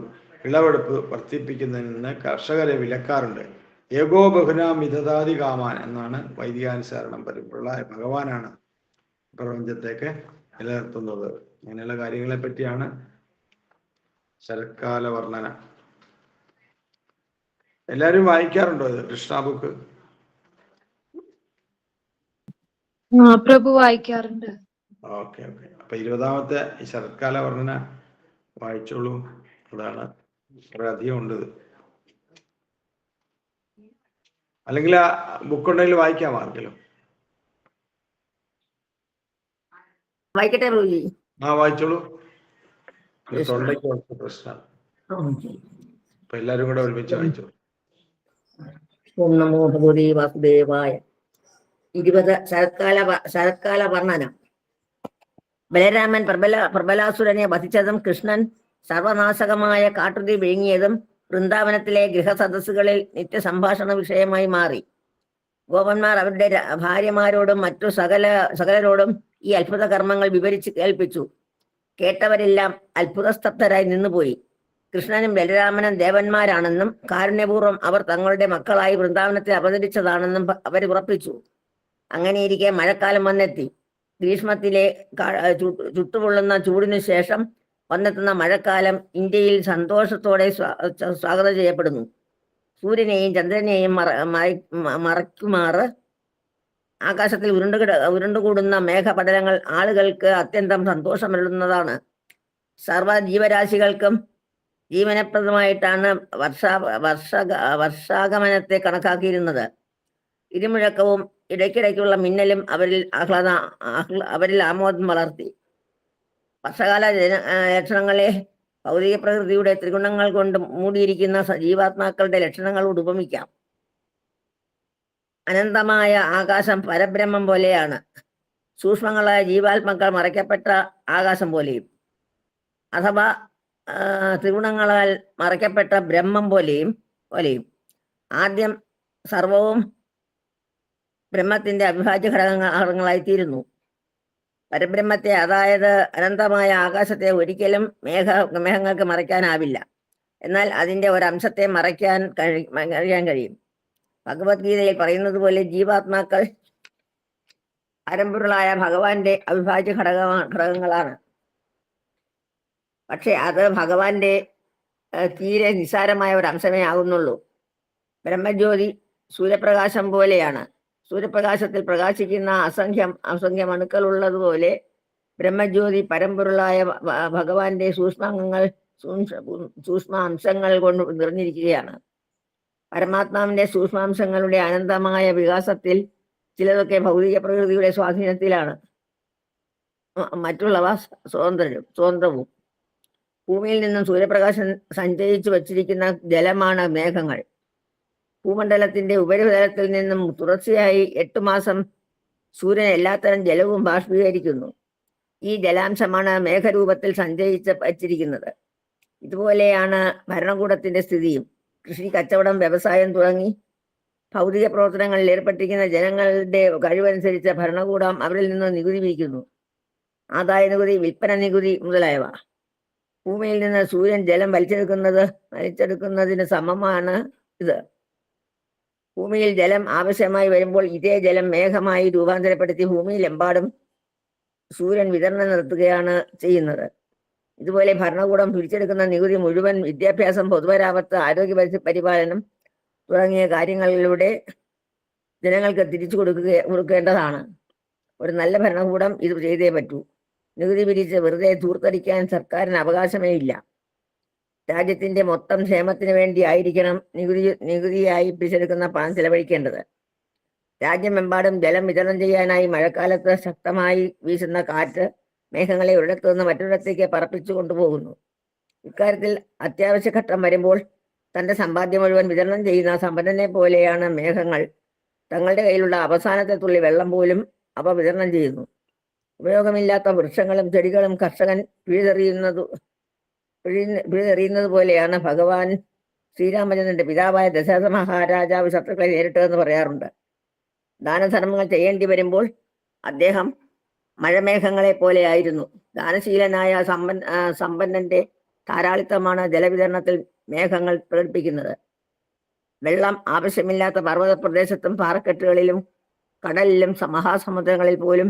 Speaker 1: വിളവെടുപ്പ് വർദ്ധിപ്പിക്കുന്നതിൽ നിന്ന് കർഷകരെ വിലക്കാറുണ്ട്. ഏകോ ബഹുനാം വിദധാതി കാമാൻ എന്നാണ് വൈദികാനുസരണം. പരമ്പൊരുളായ ഭഗവാനാണ് പ്രപഞ്ചത്തേക്ക് നിലനിർത്തുന്നത്. അങ്ങനെയുള്ള കാര്യങ്ങളെ പറ്റിയാണ് ശരത്കാല വർണ്ണന. എല്ലാരും വായിക്കാറുണ്ടോ ഇത് കൃഷ്ണ ബുക്ക്?
Speaker 2: പ്രഭു വായിക്കാറുണ്ട്.
Speaker 1: ഓക്കെ. അപ്പൊ 20ാമത്തെ ഈ ശരത്കാല വർണ്ണന വായിച്ചോളൂ. അതാണ് കുറെ അധികം ഉണ്ട്. അല്ലെങ്കിൽ ആ ബുക്ക് ഉണ്ടെങ്കിൽ വായിക്കാം ആർക്കെങ്കിലും.
Speaker 3: വായിക്കട്ടെ പ്രഭുജി?
Speaker 1: വായിച്ചോളൂ. തൊണ്ടയ്ക്ക് പ്രശ്നം. അപ്പൊ എല്ലാരും കൂടെ ഒരുമിച്ച് വായിച്ചോളൂ.
Speaker 3: ഓം നമോ ഭഗവതേ വാസുദേവായ. 20 ശരത്കാല വർണ്ണനം. ബലരാമൻ പ്രബലാസുരനെ വധിച്ചതും കൃഷ്ണൻ സർവനാശകമായ കാട്ടുതീ വിഴുങ്ങിയതും വൃന്ദാവനത്തിലെ ഗൃഹസദസ്സുകളിൽ നിത്യസംഭാഷണ വിഷയമായി മാറി. ഗോപന്മാർ അവരുടെ ഭാര്യമാരോടും മറ്റു സകലരോടും ഈ അത്ഭുത കർമ്മങ്ങൾ വിവരിച്ച് കേൾപ്പിച്ചു. കേട്ടവരെല്ലാം അത്ഭുതസ്തബ്ധരായി നിന്നുപോയി. കൃഷ്ണനും ബലരാമനും ദേവന്മാരാണെന്നും കാരുണ്യപൂർവ്വം അവർ തങ്ങളുടെ മക്കളായി വൃന്ദാവനത്തിൽ അവതരിച്ചതാണെന്നും അവർ ഉറപ്പിച്ചു. അങ്ങനെയിരിക്കെ മഴക്കാലം വന്നെത്തി. ഗ്രീഷ്മത്തിലെ ചുട്ടുപൊള്ളുന്ന ചൂടിനു ശേഷം വന്നെത്തുന്ന മഴക്കാലം ഇന്ത്യയിൽ സന്തോഷത്തോടെ സ്വാഗതം ചെയ്യപ്പെടുന്നു. സൂര്യനെയും ചന്ദ്രനെയും മറയ്ക്കുമാറ് ആകാശത്തിൽ ഉരുണ്ടുകൂടുന്ന മേഘപടലങ്ങൾ ആളുകൾക്ക് അത്യന്തം സന്തോഷമരുളുന്നതാണ്. സർവ ജീവരാശികൾക്കും ജീവനപ്രദമായിട്ടാണ് വർഷാഗമനത്തെ കണക്കാക്കിയിരുന്നത്. ഇടിമുഴക്കവും ഇടയ്ക്കിടയ്ക്കുള്ള മിന്നലും അവരിൽ ആമോദം വളർത്തി. വർഷകാല ലക്ഷണങ്ങളെ ഭൗതിക പ്രകൃതിയുടെ ത്രിഗുണങ്ങൾ കൊണ്ട് മൂടിയിരിക്കുന്ന ജീവാത്മാക്കളുടെ ലക്ഷണങ്ങളോട് ഉപമിക്കാം. അനന്തമായ ആകാശം പരബ്രഹ്മം പോലെയാണ്. സൂക്ഷ്മങ്ങളായ ജീവാത്മാക്കൾ മറയ്ക്കപ്പെട്ട ആകാശം പോലെയും, അഥവാ ത്രിഗുണങ്ങളാൽ മറയ്ക്കപ്പെട്ട ബ്രഹ്മം പോലെയും. ആദ്യം സർവവും ബ്രഹ്മത്തിന്റെ അവിഭാജ്യ ഘടകങ്ങളായിത്തീരുന്നു. പരബ്രഹ്മത്തെ, അതായത് അനന്തമായ ആകാശത്തെ ഒരിക്കലും മേഘങ്ങൾക്ക് മറയ്ക്കാനാവില്ല. എന്നാൽ അതിൻ്റെ ഒരംശത്തെ മറയ്ക്കാൻ കഴിയും. ഭഗവത്ഗീതയിൽ പറയുന്നത് പോലെ ജീവാത്മാക്കൾ പരമ്പൊരുളായ ഭഗവാന്റെ അവിഭാജ്യ ഘടകങ്ങളാണ്. പക്ഷെ അത് ഭഗവാന്റെ തീരെ നിസ്സാരമായ ഒരു അംശമേ ആകുന്നുള്ളൂ. ബ്രഹ്മജ്യോതി സൂര്യപ്രകാശം പോലെയാണ്. സൂര്യപ്രകാശത്തിൽ പ്രകാശിക്കുന്ന അസംഖ്യം അണുക്കൾ ഉള്ളതുപോലെ ബ്രഹ്മജ്യോതി പരമ്പൊരുളായ ഭഗവാന്റെ സൂക്ഷ്മ അംശങ്ങൾ കൊണ്ട് നിറഞ്ഞിരിക്കുകയാണ്. പരമാത്മാവിന്റെ സൂക്ഷ്മാംശങ്ങളുടെ അനന്തമായ വികാസത്തിൽ ചിലതൊക്കെ ഭൗതിക പ്രകൃതിയുടെ സ്വാധീനത്തിലാണ്, മറ്റുള്ളവ സ്വതന്ത്രവും. ഭൂമിയിൽ നിന്നും സൂര്യപ്രകാശം സഞ്ചയിച്ചു വച്ചിരിക്കുന്ന ജലമാണ് മേഘങ്ങൾ. ഭൂമണ്ഡലത്തിന്റെ ഉപരിതലത്തിൽ നിന്നും തുടർച്ചയായി 8 മാസം സൂര്യൻ എല്ലാത്തരം ജലവും ബാഷ്പീകരിക്കുന്നു. ഈ ജലാംശമാണ് മേഘരൂപത്തിൽ സഞ്ചയിച്ച് വച്ചിരിക്കുന്നത്. ഇതുപോലെയാണ് ഭരണകൂടത്തിന്റെ സ്ഥിതിയും. കൃഷി, കച്ചവടം, വ്യവസായം തുടങ്ങി ഭൗതിക പ്രവർത്തനങ്ങളിൽ ഏർപ്പെട്ടിരിക്കുന്ന ജനങ്ങളുടെ കഴിവനുസരിച്ച് ഭരണകൂടം അവരിൽ നിന്ന് നികുതി പിരിക്കുന്നു. ആദായ നികുതി, വിൽപ്പന നികുതി മുതലായവ. ഭൂമിയിൽ നിന്ന് സൂര്യൻ ജലം വലിച്ചെടുക്കുന്നതിന് സമമാണ് ഇത്. ഭൂമിയിൽ ജലം ആവശ്യമായി വരുമ്പോൾ ഇതേ ജലം മേഘമായി രൂപാന്തരപ്പെടുത്തി ഭൂമിയിലെമ്പാടും സൂര്യൻ വിതരണം നടത്തുകയാണ് ചെയ്യുന്നത്. ഇതുപോലെ ഭരണകൂടം പിരിച്ചെടുക്കുന്ന നികുതി മുഴുവൻ വിദ്യാഭ്യാസം, പൊതുമരാമത്ത്, ആരോഗ്യ പരിപാലനം തുടങ്ങിയ കാര്യങ്ങളിലൂടെ ജനങ്ങൾക്ക് തിരിച്ചു കൊടുക്കേണ്ടതാണ്. ഒരു നല്ല ഭരണകൂടം ഇത് ചെയ്തേ പറ്റൂ. നികുതി പിരിച്ച് വെറുതെ ധൂർത്തടിക്കാൻ സർക്കാരിന് അവകാശമേ ഇല്ല. രാജ്യത്തിന്റെ മൊത്തം ക്ഷേമത്തിന് വേണ്ടി ആയിരിക്കണം നികുതിയായി പിരിച്ചെടുക്കുന്ന പണം ചെലവഴിക്കേണ്ടത്. രാജ്യമെമ്പാടും ജലം വിതരണം ചെയ്യാനായി മഴക്കാലത്ത് ശക്തമായി വീശുന്ന കാറ്റ് മേഘങ്ങളെ ഒരിടത്തു നിന്ന് മറ്റൊരിടത്തേക്ക് പറപ്പിച്ചു കൊണ്ടുപോകുന്നു. ഇക്കാര്യത്തിൽ അത്യാവശ്യ ഘട്ടം വരുമ്പോൾ തന്റെ സമ്പാദ്യം മുഴുവൻ വിതരണം ചെയ്യുന്ന സമ്പന്നനെ പോലെയാണ് മേഘങ്ങൾ. തങ്ങളുടെ കയ്യിലുള്ള അവസാനത്തെ തുള്ളി വെള്ളം പോലും അവ വിതരണം ചെയ്യുന്നു. ഉപയോഗമില്ലാത്ത വൃക്ഷങ്ങളും ചെടികളും കർഷകൻ പിഴുതെറിയുന്നത് പോലെയാണ് ഭഗവാൻ ശ്രീരാമചന്ദ്രന്റെ പിതാവായ ദശരഥ മഹാരാജാവ് ശത്രുക്കളെ നേരിട്ടതെന്ന് പറയാറുണ്ട്. ദാനധർമ്മങ്ങൾ ചെയ്യേണ്ടി വരുമ്പോൾ അദ്ദേഹം മഴമേഘങ്ങളെ പോലെ ആയിരുന്നു. ദാനശീലനായ സമ്പന്നന്റെ ധാരാളിത്തമാണ് ജലവിതരണത്തിൽ മേഘങ്ങൾ പ്രകടിപ്പിക്കുന്നത്. വെള്ളം ആവശ്യമില്ലാത്ത പർവ്വത പ്രദേശത്തും പാറക്കെട്ടുകളിലും കടലിലും മഹാസമുദ്രങ്ങളിൽ പോലും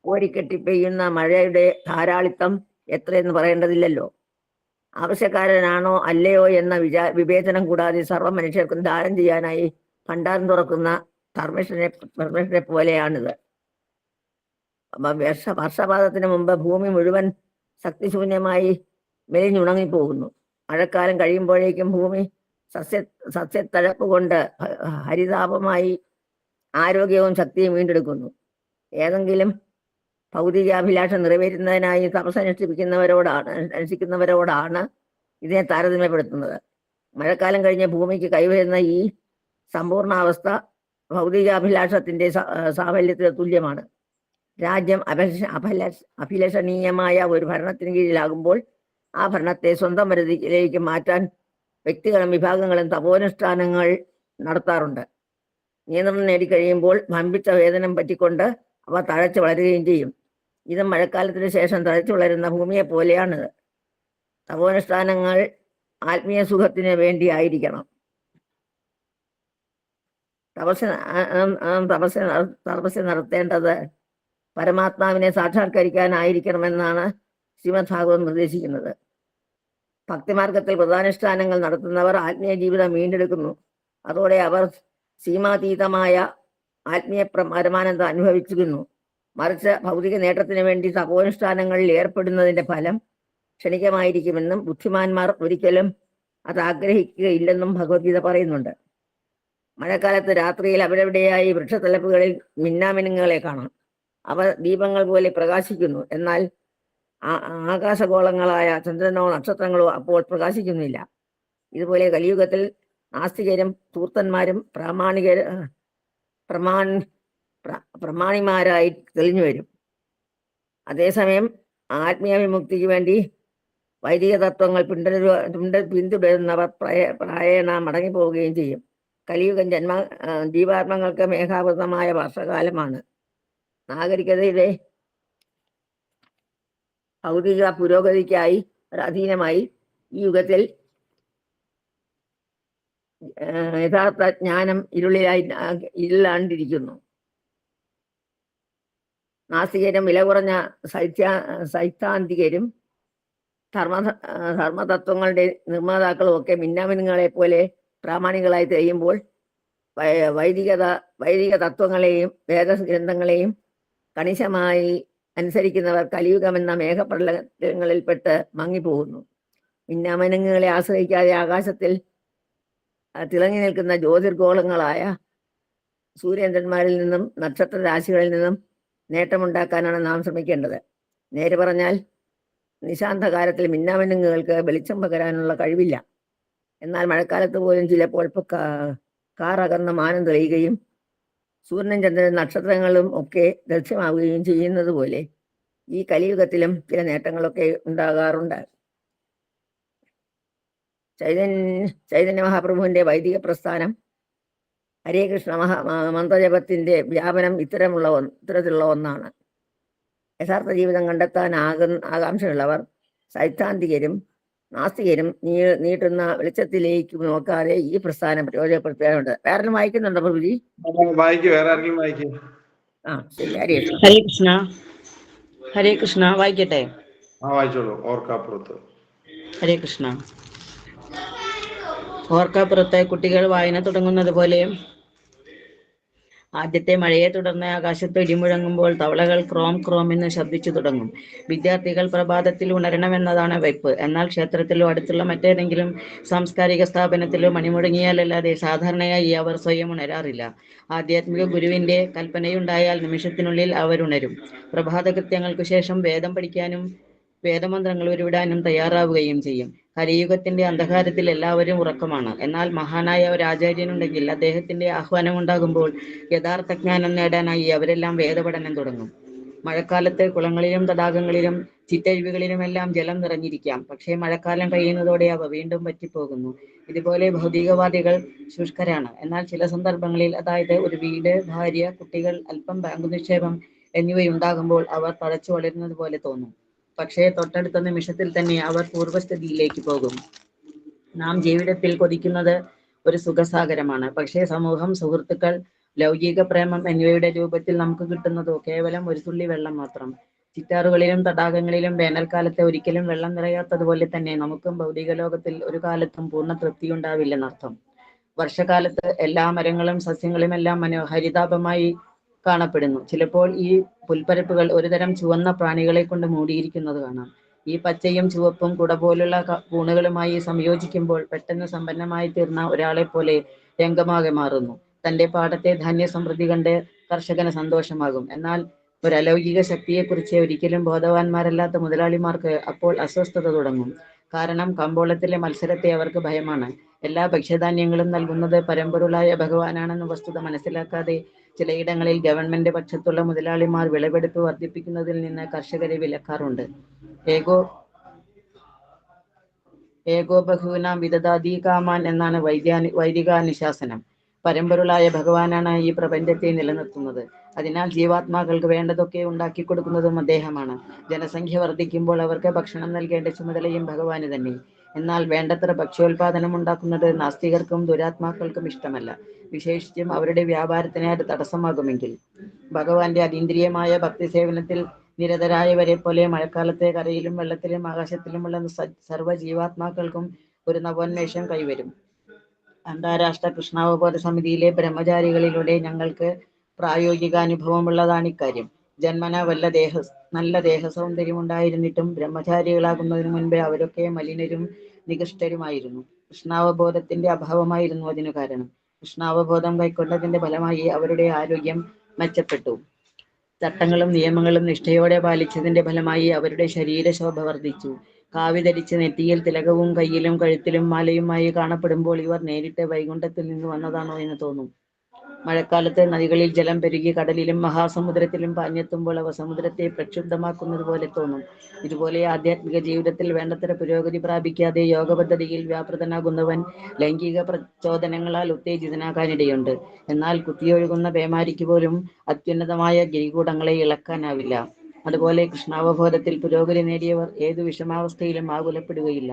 Speaker 3: കോരിക്കെട്ടി പെയ്യുന്ന മഴയുടെ ധാരാളിത്തം എത്രയെന്ന് പറയേണ്ടതില്ലല്ലോ. ആവശ്യക്കാരനാണോ അല്ലയോ എന്ന വിവേചനം കൂടാതെ സർവ്വ മനുഷ്യർക്കും ദാനം ചെയ്യാനായി ഭണ്ഡാരം തുറക്കുന്ന ധർമ്മേശ്വരനെ പോലെയാണിത്. വർഷപാതത്തിന് മുമ്പ് ഭൂമി മുഴുവൻ ശക്തിശൂന്യമായി മെലിഞ്ഞുണങ്ങിപ്പോകുന്നു. മഴക്കാലം കഴിയുമ്പോഴേക്കും ഭൂമി സസ്യത്തഴപ്പ് കൊണ്ട് ഹരിതാപമായി ആരോഗ്യവും ശക്തിയും വീണ്ടെടുക്കുന്നു. ഏതെങ്കിലും ഭൗതികാഭിലാഷം നിറവേറ്റുന്നതിനായി അനുഷ്ഠിക്കുന്നവരോടാണ് ഇതിനെ താരതമ്യപ്പെടുത്തുന്നത്. മഴക്കാലം കഴിഞ്ഞ് ഭൂമിക്ക് കൈവരുന്ന ഈ സമ്പൂർണ്ണാവസ്ഥ ഭൗതിക അഭിലാഷത്തിന്റെ സാഫല്യത്തിന് തുല്യമാണ്. രാജ്യം അഭിലഷണീയമായ ഒരു ഭരണത്തിന് കീഴിലാകുമ്പോൾ ആ ഭരണത്തെ സ്വന്തം പരിധിയിലേക്ക് മാറ്റാൻ വ്യക്തികളും വിഭാഗങ്ങളും തപോനുഷ്ഠാനങ്ങൾ നടത്താറുണ്ട്. നിയന്ത്രണം നേടിക്കഴിയുമ്പോൾ വമ്പിച്ച വേതനം പറ്റിക്കൊണ്ട് അവ തഴച്ചു വളരുകയും ചെയ്യും. ഇത് മഴക്കാലത്തിന് ശേഷം തഴച്ചു വളരുന്ന ഭൂമിയെ പോലെയാണിത്. തപോനുഷ്ഠാനങ്ങൾ ആത്മീയ സുഖത്തിന് വേണ്ടി ആയിരിക്കണം. തപസ് നടത്തേണ്ടത് പരമാത്മാവിനെ സാക്ഷാത്കരിക്കാനായിരിക്കണമെന്നാണ് ശ്രീമദ് ഭാഗവതം നിർദ്ദേശിക്കുന്നത്. ഭക്തിമാർഗത്തിൽ വ്രതാനുഷ്ഠാനങ്ങൾ നടത്തുന്നവർ ആത്മീയ ജീവിതം വീണ്ടെടുക്കുന്നു. അതോടെ അവർ സീമാതീതമായ ആത്മീയ പരമാനന്ദം അനുഭവിച്ചിരുന്നു. മറിച്ച് ഭൗതിക നേട്ടത്തിന് വേണ്ടി തപോനുഷ്ഠാനങ്ങളിൽ ഏർപ്പെടുന്നതിന്റെ ഫലം ക്ഷണികമായിരിക്കുമെന്നും ബുദ്ധിമാന്മാർ ഒരിക്കലും അത് ആഗ്രഹിക്കുകയില്ലെന്നും ഭഗവത്ഗീത പറയുന്നുണ്ട്. മഴക്കാലത്ത് രാത്രിയിൽ അവിടെവിടെയായി വൃക്ഷത്തലപ്പുകളിൽ മിന്നാമിനുങ്ങളെ കാണാം. അവ ദീപങ്ങൾ പോലെ പ്രകാശിക്കുന്നു. എന്നാൽ ആകാശഗോളങ്ങളായ ചന്ദ്രനോ നക്ഷത്രങ്ങളോ അപ്പോൾ പ്രകാശിക്കുന്നില്ല. ഇതുപോലെ കലിയുഗത്തിൽ നാസ്തികരും ധൂർത്തന്മാരും പ്രമാണിമാരായി തെളിഞ്ഞു വരും. അതേസമയം ആത്മീയ വിമുക്തിക്ക് വേണ്ടി വൈദിക തത്വങ്ങൾ പിന്തുടരുന്നവർ പ്രായേണ മടങ്ങിപ്പോവുകയും ചെയ്യും. കലിയുഗം ജീവാത്മങ്ങൾക്ക് മേഘാവൃതമായ വർഷകാലമാണ്. നാഗരികതയുടെ ഭൗതിക പുരോഗതിക്കായി അധീനമായി ഈ യുഗത്തിൽ യഥാർത്ഥ ജ്ഞാനം ഇരുളാണ്ടിരിക്കുന്നു. നാസ്തികരും വില കുറഞ്ഞ സൈദ്ധാന്തികരും ധർമ്മതത്വങ്ങളുടെ നിർമ്മാതാക്കളും ഒക്കെ മിന്നാമിനുങ്ങളെ പോലെ പ്രാമാണികളായി തെളിയുമ്പോൾ വൈദിക തത്വങ്ങളെയും വേദഗ്രന്ഥങ്ങളെയും കണിശമായി അനുസരിക്കുന്നവർ കലിയുഗമെന്ന മേഘപ്രളയങ്ങളിൽപ്പെട്ട് മങ്ങിപ്പോകുന്നു. മിന്നാമിനുങ്ങളെ ആശ്രയിക്കാതെ ആകാശത്തിൽ തിളങ്ങി നിൽക്കുന്ന ജ്യോതിർഗോളങ്ങളായ സൂര്യചന്ദ്രന്മാരിൽ നിന്നും നക്ഷത്ര രാശികളിൽ നിന്നും നേട്ടമുണ്ടാക്കാനാണ് നാം ശ്രമിക്കേണ്ടത്. നേരെ പറഞ്ഞാൽ നിശാന്തകാലത്തിൽ മിന്നാമിനുങ്ങൾക്ക് വെളിച്ചം പകരാനുള്ള കഴിവില്ല. എന്നാൽ മഴക്കാലത്ത് പോലും ചിലപ്പോൾ കാറകർന്ന മാനം തെളിയുകയും സൂര്യനും ചന്ദ്രനും നക്ഷത്രങ്ങളും ഒക്കെ ദൃശ്യമാവുകയും ചെയ്യുന്നത് പോലെ ഈ കലിയുഗത്തിലും ചില നേട്ടങ്ങളൊക്കെ ഉണ്ടാകാറുണ്ട്. ചൈതന്യ മഹാപ്രഭുവിന്റെ വൈദിക പ്രസ്ഥാനം ഹരേ കൃഷ്ണ മന്ത്രജപത്തിന്റെ വ്യാപനം ഇത്തരത്തിലുള്ള ഒന്നാണ്. യഥാർത്ഥ ജീവിതം കണ്ടെത്താൻ ആകാംക്ഷയുള്ളവർ സൈദ്ധാന്തികരും നാസ്തികരും നീട്ടുന്ന വെളിച്ചത്തിലേക്ക് നോക്കാതെ ഈ പ്രസ്ഥാനം പ്രയോജനപ്പെടുത്താറുണ്ട്. വേറെ വായിക്കുന്നുണ്ടോ പ്രഭുജി? ആ ശരി. ഹരേ
Speaker 4: കൃഷ്ണ. ഹരേ കൃഷ്ണ. വായിക്കട്ടെ? ഹരേ കൃഷ്ണ. ഓർക്കാപ്പുറത്തെ കുട്ടികൾ വായന തുടങ്ങുന്നത് പോലെ ആദ്യത്തെ മഴയെ തുടർന്ന് ആകാശത്ത് ഇടിമുഴങ്ങുമ്പോൾ തവളകൾ ക്രോം ക്രോം എന്ന് ശബ്ദിച്ചു തുടങ്ങും. വിദ്യാർത്ഥികൾ പ്രഭാതത്തിൽ ഉണരണമെന്നതാണ് വെപ്പ്. എന്നാൽ ക്ഷേത്രത്തിലോ അടുത്തുള്ള മറ്റേതെങ്കിലും സാംസ്കാരിക സ്ഥാപനത്തിലോ മണിമുഴങ്ങിയാലല്ലാതെ സാധാരണയായി അവർ സ്വയം ഉണരാറില്ല. ആധ്യാത്മിക ഗുരുവിന്റെ കൽപ്പനയുണ്ടായാൽ നിമിഷത്തിനുള്ളിൽ അവരുണരും. പ്രഭാത കൃത്യങ്ങൾക്കു ശേഷം വേദം പഠിക്കാനും വേദമന്ത്രങ്ങൾ ഉരുവിടാനും തയ്യാറാവുകയും ചെയ്യും. കലിയുഗത്തിന്റെ അന്ധകാരത്തിൽ എല്ലാവരും ഉറക്കമാണ്. എന്നാൽ മഹാനായ ഒരു ആചാര്യനുണ്ടെങ്കിൽ അദ്ദേഹത്തിന്റെ ആഹ്വാനം ഉണ്ടാകുമ്പോൾ യഥാർത്ഥ ജ്ഞാനം നേടാനായി അവരെല്ലാം വേദപഠനം തുടങ്ങും. മഴക്കാലത്ത് കുളങ്ങളിലും തടാകങ്ങളിലും ചിറ്റരുവികളിലുമെല്ലാം ജലം നിറഞ്ഞിരിക്കാം. പക്ഷേ മഴക്കാലം കഴിയുന്നതോടെ അവ വീണ്ടും വറ്റിപ്പോകുന്നു. ഇതുപോലെ ഭൗതികവാദികൾ ശുഷ്കരാണ്. എന്നാൽ ചില സന്ദർഭങ്ങളിൽ, അതായത് ഒരു വീട്, ഭാര്യ, കുട്ടികൾ, അല്പം ബാങ്ക് നിക്ഷേപം എന്നിവയുണ്ടാകുമ്പോൾ അവർ തഴച്ചു വളരുന്നത് പോലെ തോന്നും. പക്ഷേ തൊട്ടടുത്ത നിമിഷത്തിൽ തന്നെ അവർ പൂർവ്വസ്ഥിതിയിലേക്ക് പോകും. നാം ജീവിതത്തിൽ കൊതിക്കുന്നത് ഒരു സുഖസാഗരമാണ്. പക്ഷേ സമൂഹം, സുഹൃത്തുക്കൾ, ലൗകിക പ്രേമം എന്നിവയുടെ രൂപത്തിൽ നമുക്ക് കിട്ടുന്നതോ കേവലം ഒരു തുള്ളി വെള്ളം മാത്രം. ചിറ്റാറുകളിലും തടാകങ്ങളിലും വേനൽക്കാലത്ത് ഒരിക്കലും വെള്ളം നിറയാത്തതുപോലെ തന്നെ നമുക്കും ഭൗതിക ലോകത്തിൽ ഒരു കാലത്തും പൂർണ്ണ തൃപ്തിയുണ്ടാവില്ലെന്നർത്ഥം. വർഷകാലത്ത് എല്ലാ മരങ്ങളും സസ്യങ്ങളുമെല്ലാം ഹരിതാപമായി കാണപ്പെടുന്നു. ചിലപ്പോൾ ഈ പുൽപ്പരപ്പുകൾ ഒരുതരം ചുവന്ന പ്രാണികളെ കൊണ്ട് മൂടിയിരിക്കുന്നത് കാണാം. ഈ പച്ചയും ചുവപ്പും കുട പോലുള്ള കൂണുകളുമായി സംയോജിക്കുമ്പോൾ പെട്ടെന്ന് സമ്പന്നമായി തീർന്ന ഒരാളെ പോലെ രംഗമാകെ മാറുന്നു. തന്റെ പാടത്തെ ധാന്യ സമൃദ്ധി കണ്ട് കർഷകന് സന്തോഷമാകും. എന്നാൽ ഒരലൗകിക ശക്തിയെക്കുറിച്ച് ഒരിക്കലും ബോധവാന്മാരല്ലാത്ത മുതലാളിമാർക്ക് അപ്പോൾ അസ്വസ്ഥത തുടങ്ങും. കാരണം കമ്പോളത്തിലെ മത്സരത്തെ അവർക്ക് ഭയമാണ്. എല്ലാ ഭക്ഷ്യധാന്യങ്ങളും നൽകുന്നത് പരമ്പൊരുളായ ഭഗവാനാണെന്ന വസ്തുത മനസ്സിലാക്കാതെ ചിലയിടങ്ങളിൽ ഗവൺമെന്റ് പക്ഷത്തുള്ള മുതലാളിമാർ വിളവെടുപ്പ് വർദ്ധിപ്പിക്കുന്നതിൽ നിന്ന് കർഷകരെ വിലക്കാറുണ്ട്. ഏകോ ബഹൂനാം വിദദാതി കാമാൻ എന്നാണ് വൈദികാനുശാസനം. പരമ്പൊരുളായ ഭഗവാനാണ് ഈ പ്രപഞ്ചത്തെ നിലനിർത്തുന്നത്. അതിനാൽ ജീവാത്മാക്കൾക്ക് വേണ്ടതൊക്കെ ഉണ്ടാക്കി കൊടുക്കുന്നതും അദ്ദേഹമാണ്. ജനസംഖ്യ വർദ്ധിക്കുമ്പോൾ അവർക്ക് ഭക്ഷണം നൽകേണ്ട ചുമതലയും ഭഗവാന് തന്നെ. എന്നാൽ വേണ്ടത്ര ഭക്ഷ്യോൽപാദനം ഉണ്ടാക്കുന്നത് നാസ്തികർക്കും ദുരാത്മാക്കൾക്കും ഇഷ്ടമല്ല, വിശേഷിച്ചും അവരുടെ വ്യാപാരത്തിന് അത് തടസ്സമാകുമെങ്കിൽ. ഭഗവാന്റെ അതീന്ദ്രിയമായ ഭക്തി സേവനത്തിൽ നിരതരായവരെ പോലെ മഴക്കാലത്തെ കരയിലും വെള്ളത്തിലും ആകാശത്തിലുമുള്ള സർവ്വ ജീവാത്മാക്കൾക്കും ഒരു നവോന്മേഷം കൈവരും. അന്താരാഷ്ട്ര കൃഷ്ണാവബോധ സമിതിയിലെ ബ്രഹ്മചാരികളിലൂടെ ഞങ്ങൾക്ക് പ്രായോഗികാനുഭവമുള്ളതാണ് ഇക്കാര്യം. ജന്മന നല്ല ദേഹസൗന്ദര്യം ഉണ്ടായിരുന്നിട്ടും ബ്രഹ്മചാരികളാകുന്നതിനു മുൻപേ അവരൊക്കെ മലിനരും നികൃഷ്ടരുമായിരുന്നു. കൃഷ്ണാവബോധത്തിന്റെ അഭാവമായിരുന്നു അതിനു കാരണം. കൃഷ്ണാവബോധം കൈക്കൊണ്ടതിന്റെ ഫലമായി അവരുടെ ആരോഗ്യം മെച്ചപ്പെട്ടു. ചട്ടങ്ങളും നിയമങ്ങളും നിഷ്ഠയോടെ പാലിച്ചതിന്റെ ഫലമായി അവരുടെ ശരീരശോഭ വർദ്ധിച്ചു. കാവി ധരിച്ച് നെറ്റിയിൽ തിലകവും കയ്യിലും കഴുത്തിലും മാലയുമായി കാണപ്പെടുമ്പോൾ ഇവർ നേരിട്ട് വൈകുണ്ഠത്തിൽ നിന്ന് വന്നതാണോ എന്ന് തോന്നും. മഴക്കാലത്ത് നദികളിൽ ജലം പെരുകി കടലിലും മഹാസമുദ്രത്തിലും പാഞ്ഞെത്തുമ്പോൾ അവ സമുദ്രത്തെ പ്രക്ഷുബ്ധമാക്കുന്നത് പോലെ തോന്നും. ഇതുപോലെ ആധ്യാത്മിക ജീവിതത്തിൽ വേണ്ടത്ര പുരോഗതി പ്രാപിക്കാതെ യോഗപദ്ധതിയിൽ വ്യാപൃതനാകുന്നവൻ ലൈംഗിക പ്രചോദനങ്ങളാൽ ഉത്തേജിതനാകാനിടയുണ്ട്. എന്നാൽ കുത്തിയൊഴുകുന്ന പേമാരിക്ക് പോലും അത്യുന്നതമായ ഗിരികൂടങ്ങളെ ഇളക്കാനാവില്ല. അതുപോലെ കൃഷ്ണാവബോധത്തിൽ പുരോഗതി നേടിയവർ ഏതു വിഷമാവസ്ഥയിലും ആകുലപ്പെടുകയില്ല.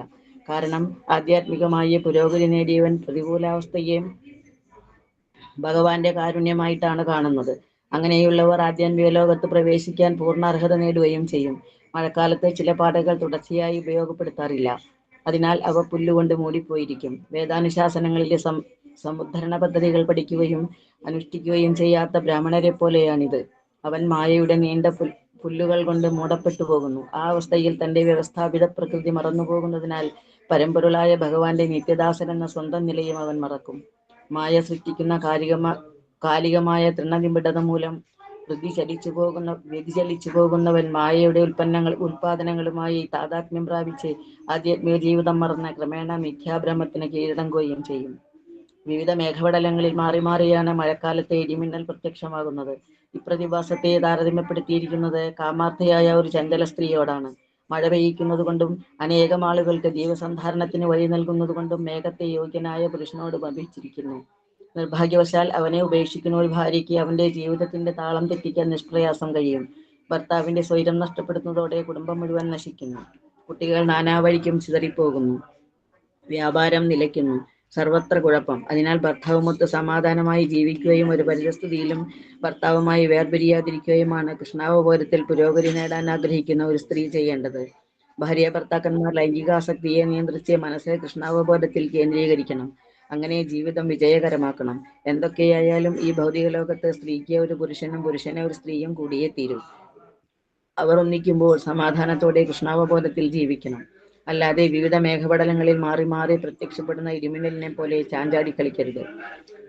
Speaker 4: കാരണം ആധ്യാത്മികമായി പുരോഗതി നേടിയവൻ പ്രതികൂലാവസ്ഥയെ ഭഗവാന്റെ കാരുണ്യമായിട്ടാണ് കാണുന്നത്. അങ്ങനെയുള്ളവർ ആധ്യാത്മിക ലോകത്ത് പ്രവേശിക്കാൻ പൂർണ്ണ അർഹത നേടുകയും ചെയ്യും. മഴക്കാലത്ത് ചില പാതകൾ തുടർച്ചയായി ഉപയോഗപ്പെടുത്താറില്ല. അതിനാൽ അവ പുല്ലുകൊണ്ട് മൂടിപ്പോയിരിക്കും. വേദാനുശാസനങ്ങളിലെ സമുദ്ധരണ പദ്ധതികൾ പഠിക്കുകയും അനുഷ്ഠിക്കുകയും ചെയ്യാത്ത ബ്രാഹ്മണരെ പോലെയാണിത്. അവൻ മായയുടെ നീണ്ട പുല്ലുകൾ കൊണ്ട് മൂടപ്പെട്ടു പോകുന്നു. ആ അവസ്ഥയിൽ തന്റെ വ്യവസ്ഥാപിത പ്രകൃതി മറന്നുപോകുന്നതിനാൽ പരമ്പൊരുളായ ഭഗവാന്റെ നിത്യദാസൻ എന്ന സ്വന്തം നിലയും അവൻ മറക്കും. മായ സൃഷ്ടിക്കുന്ന കാലികമായ തൃണനിബിഡത മൂലം വ്യതിചലിച്ചു പോകുന്നവൻ മായയുടെ ഉൽപാദനങ്ങളുമായി താതാത്മ്യം പ്രാപിച്ച് ആധ്യാത്മിക ജീവിതം മറന്ന് ക്രമേണ മിഥ്യാഭ്രമത്തിന് കീഴടങ്ങുകയും ചെയ്യും. വിവിധ മേഘപടലങ്ങളിൽ മാറി മാറിയാണ് മഴക്കാലത്തെ ഇടിമിന്നൽ പ്രത്യക്ഷമാകുന്നത്. ഇപ്രതിഭാസത്തെ താരതമ്യപ്പെടുത്തിയിരിക്കുന്നത് കാമാർത്ഥയായ ഒരു ചഞ്ചല സ്ത്രീയോടാണ്. മഴ പെയ്യിക്കുന്നത് കൊണ്ടും അനേകം ആളുകൾക്ക് ജീവസന്ധാരണത്തിന് വഴി നൽകുന്നത് കൊണ്ടും മേഘത്തെ യോഗ്യനായ പുരുഷനോട് ബന്ധിച്ചിരിക്കുന്നു. നിർഭാഗ്യവശാൽ അവനെ ഉപേക്ഷിക്കുന്ന ഒരു ഭാര്യയ്ക്ക് അവന്റെ ജീവിതത്തിന്റെ താളം തെറ്റിക്കാൻ നിഷ്പ്രയാസം കഴിയും. ഭർത്താവിന്റെ സ്വൈരം നഷ്ടപ്പെടുന്നതോടെ കുടുംബം മുഴുവൻ നശിക്കുന്നു. കുട്ടികൾ നാനാവഴിക്കും ചിതറിപ്പോകുന്നു. വ്യാപാരം നിലയ്ക്കുന്നു. സർവത്ര കുഴപ്പം. അതിനാൽ ഭർത്താവുമൊത്ത് സമാധാനമായി ജീവിക്കുകയും ഒരു പരിതസ്ഥിതിയിലും ഭർത്താവുമായി വേർപിരിയാതിരിക്കുകയുമാണ് കൃഷ്ണാവബോധത്തിൽ പുരോഗതി നേടാൻ ആഗ്രഹിക്കുന്ന ഒരു സ്ത്രീ ചെയ്യേണ്ടത്. ഭാര്യ ഭർത്താക്കന്മാർ ലൈംഗികാസക്തിയെ നിയന്ത്രിച്ച് മനസ്സ് കൃഷ്ണാവബോധത്തിൽ കേന്ദ്രീകരിക്കണം. അങ്ങനെ ജീവിതം വിജയകരമാക്കണം. എന്തൊക്കെയായാലും ഈ ഭൗതിക ലോകത്ത് സ്ത്രീക്ക് ഒരു പുരുഷനും പുരുഷനെ ഒരു സ്ത്രീയും കൂടിയേ തീരൂ. അവർ ഒന്നിക്കുമ്പോൾ സമാധാനത്തോടെ കൃഷ്ണാവബോധത്തിൽ ജീവിക്കണം. അല്ലാതെ വിവിധ മേഘപടലങ്ങളിൽ മാറി മാറി പ്രത്യക്ഷപ്പെടുന്ന ഇടിമിന്നലിനെ പോലെ ചാഞ്ചാടി കളിക്കരുത്.